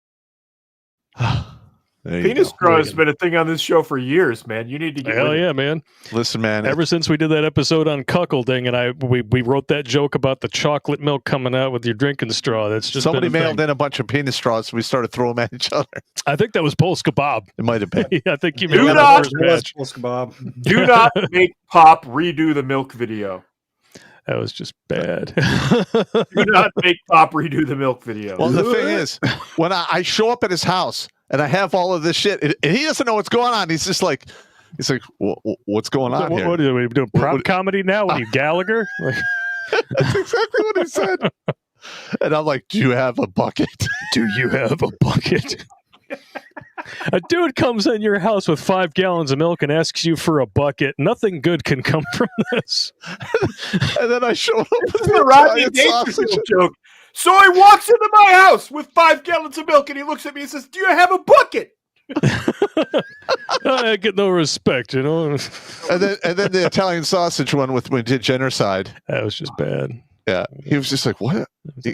Penis straw has been a thing on this show for years, man. You need to get Hell yeah, man. Listen, man. Ever since we did that episode on cuckolding, and we wrote that joke about the chocolate milk coming out with your drinking straw. That's just somebody been a mailed thing. in a bunch of penis straws. So we started throwing them at each other. I think that was Polska Bob. It might have been. Yeah, I think you Do made not- the first batch. Bob. Do not make Pop redo the milk video. That was just bad. Do not make Pop redo the milk video. Well, the thing is, when I show up at his house and I have all of this shit, and he doesn't know what's going on. He's just like, what's going on here? What are we doing? Prop comedy now? What are you, Gallagher? Like, that's exactly what he said. And I'm like, do you have a bucket? Do you have a bucket? A dude comes in your house with 5 gallons of milk and asks you for a bucket. Nothing good can come from this. And then I showed up with the Rodney Dangerfield joke. So he walks into my house with 5 gallons of milk, and he looks at me and says, "Do you have a bucket?" I get no respect, you know. And then the Italian sausage one when we did genocide. That was just bad. Yeah, he was just like, "What?"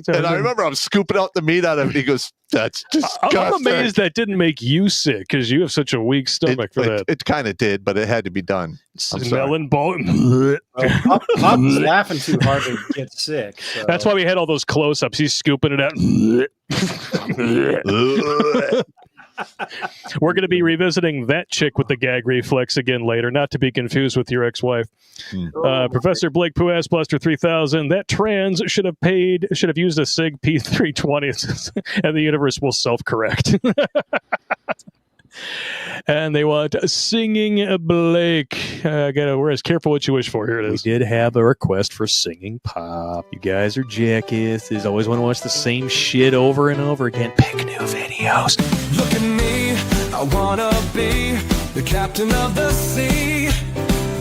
And I remember I'm scooping out the meat out of it. He goes, "That's disgusting." I'm amazed that didn't make you sick because you have such a weak stomach for that. It kind of did, but it had to be done. Melon bone. Pop was laughing too hard to get sick. So. That's why we had all those close-ups. He's scooping it out. We're going to be revisiting that chick with the gag reflex again later, not to be confused with your ex-wife. Professor Blake Puas Blaster 3000. That trans should have used a SIG P320, and the universe will self-correct. And they want singing Blake. We're as careful what you wish for. Here it is. We did have a request for singing Pop. You guys are jackasses. Always want to watch the same shit over and over again. Pick new videos. Look at me, I wanna be the captain of the sea.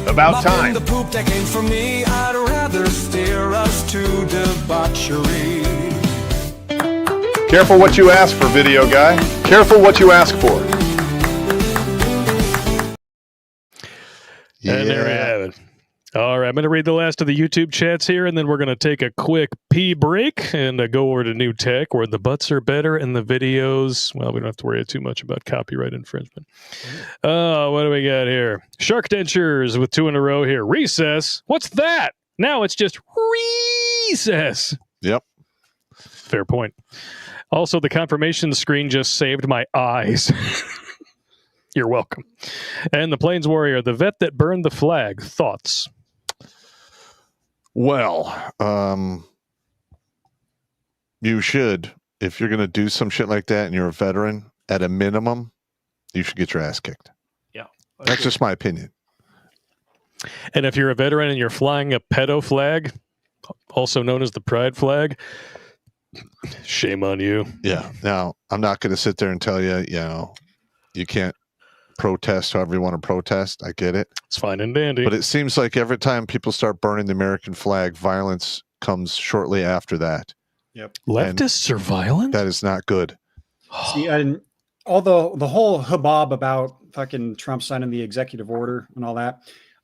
About time. The poop that came from me, I'd rather steer us to debauchery. Careful what you ask for, video guy. Careful what you ask for. And there we have it. All right, I'm going to read the last of the YouTube chats here, and then we're going to take a quick pee break and go over to new tech where the butts are better and the videos, well, we don't have to worry too much about copyright infringement. What do we got here? Shark dentures with 2 in a row here. Recess. What's that? Now it's just recess. Yep. Fair point. Also, the confirmation screen just saved my eyes. You're welcome. And the Plains Warrior, the vet that burned the flag. Thoughts? Well, you should. If you're going to do some shit like that and you're a veteran, at a minimum, you should get your ass kicked. Yeah. That's just my opinion. And if you're a veteran and you're flying a pedo flag, also known as the pride flag, shame on you. Yeah. Now, I'm not going to sit there and tell you, you can't protest however you want to protest. I get it. It's fine and dandy. But it seems like every time people start burning the American flag, violence comes shortly after that. Yep. Leftists are violent? That is not good. See, and all the whole hubbub about fucking Trump signing the executive order and all that.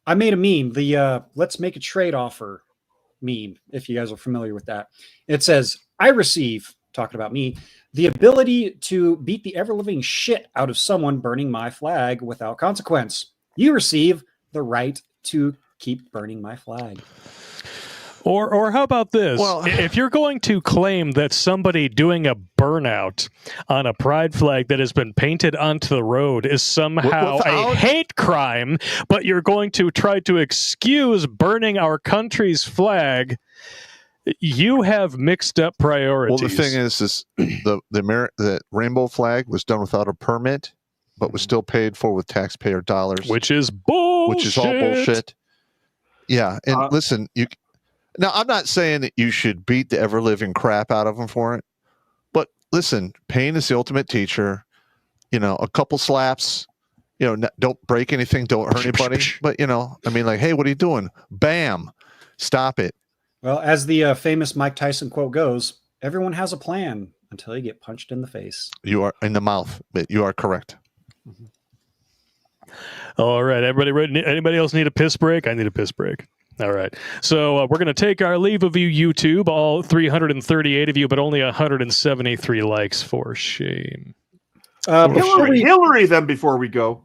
I made a meme, the let's make a trade offer meme, if you guys are familiar with that. It says, I receive, talking about me, the ability to beat the ever-living shit out of someone burning my flag without consequence. You receive the right to keep burning my flag. Or how about this? Well, if you're going to claim that somebody doing a burnout on a pride flag that has been painted onto the road is somehow a hate crime, but you're going to try to excuse burning our country's flag, you have mixed up priorities. Well, the thing is the rainbow flag was done without a permit, but was still paid for with taxpayer dollars, which is bullshit. Which is all bullshit. Yeah, and listen, now I'm not saying that you should beat the ever living crap out of them for it, but listen, pain is the ultimate teacher. A couple slaps, don't break anything, don't hurt anybody, but hey, what are you doing? Bam, stop it. Well, as the famous Mike Tyson quote goes, everyone has a plan until you get punched in the face. You are in the mouth, but you are correct. All right, everybody ready? Anybody else need a piss break? I need a piss break. All right. So we're going to take our leave of you, YouTube, all 338 of you, but only 173 likes for shame. Hillary them before we go.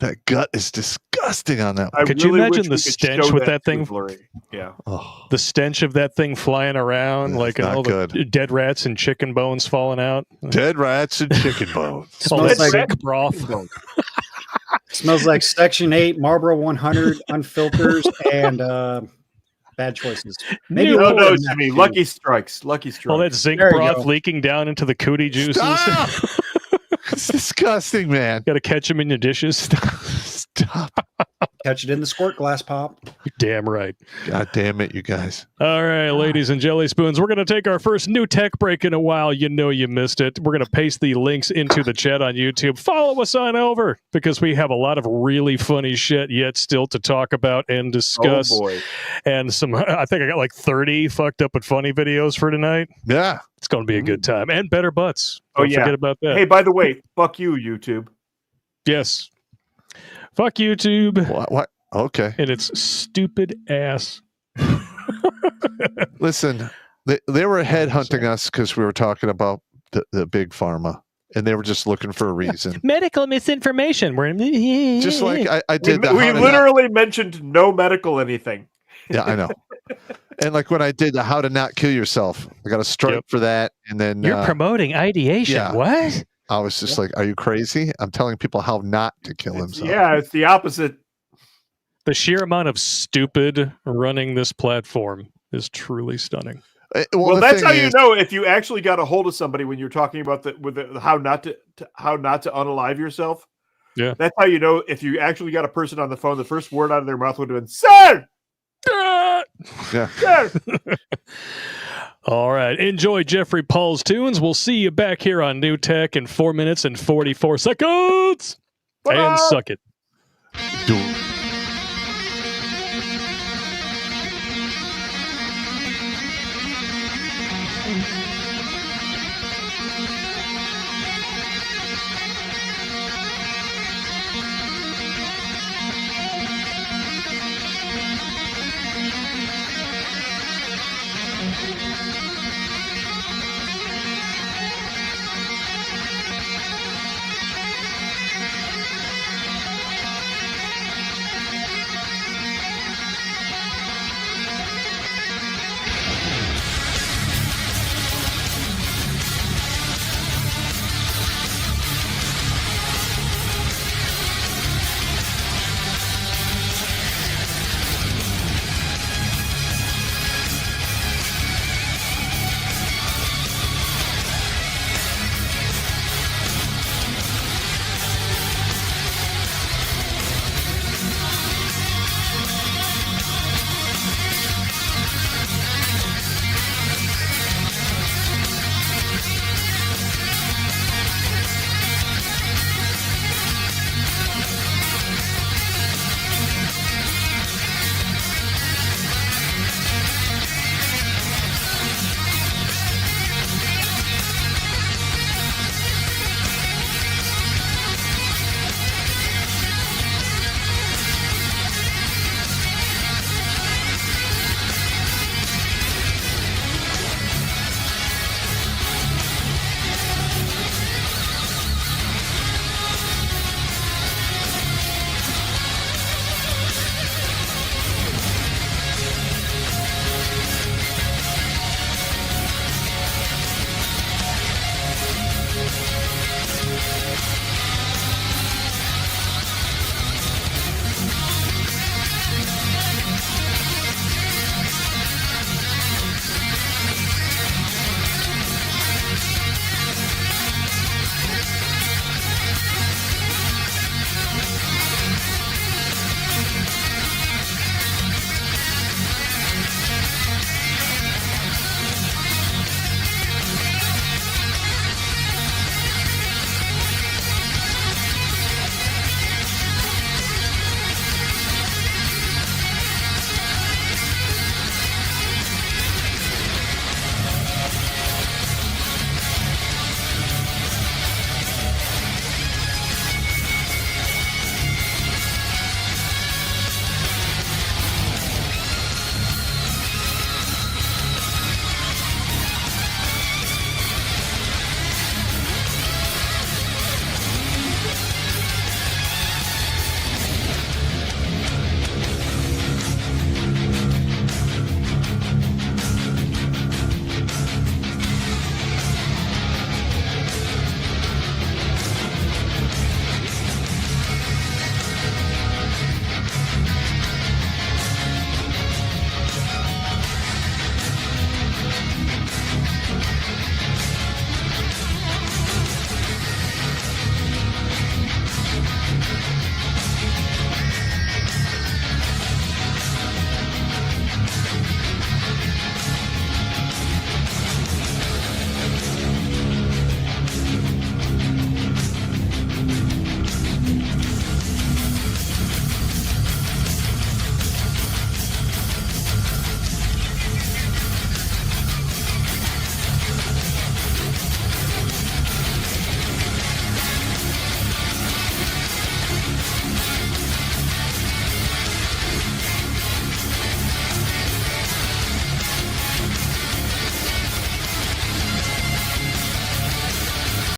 That gut is disgusting on that. Could you imagine the stench with that thing? Yeah. The stench of that thing flying around, like all the dead rats and chicken bones falling out. Dead rats and chicken bones. Smells like sick broth. Smells like Section 8 Marlboro 100 unfiltered and bad choices. Maybe no, Jimmy. Lucky Strikes. Lucky Strikes. All that zinc broth leaking down into the cootie juices. Stop! It's disgusting, man. Got to catch them in your dishes. Stop. Catch it in the squirt glass, Pop. You're damn right. God damn it, you guys. All right, ladies and jelly spoons, we're going to take our first new tech break in a while. You know you missed it. We're going to paste the links into the chat on YouTube. Follow us on over because we have a lot of really funny shit yet still to talk about and discuss. Oh, boy. And I think I got like 30 fucked up and funny videos for tonight. Yeah. It's going to be a good time. And better butts. Don't Don't forget about that. Hey, by the way, fuck you, YouTube. Yes. Fuck YouTube. What? Okay. And its stupid ass. Listen, they were headhunting us because we were talking about the big pharma, and they were just looking for a reason. Medical misinformation. We're just like I did. We literally mentioned no medical anything. Yeah, I know. And like when I did the how to not kill yourself, I got a strike for that. And then you're promoting ideation. Yeah. What? I was just like, are you crazy? I'm telling people how not to kill themselves. Yeah, it's the opposite. The sheer amount of stupid running this platform is truly stunning. Well, that's how you know if you actually got a hold of somebody when you're talking about how not to unalive yourself. Yeah, that's how you know if you actually got a person on the phone. The first word out of their mouth would have been "Sir." Yeah. Sir. All right. Enjoy Jeffrey Paul's tunes. We'll see you back here on New Tech in 4 minutes and 44 seconds. Bye-bye. And suck it. Mm-hmm.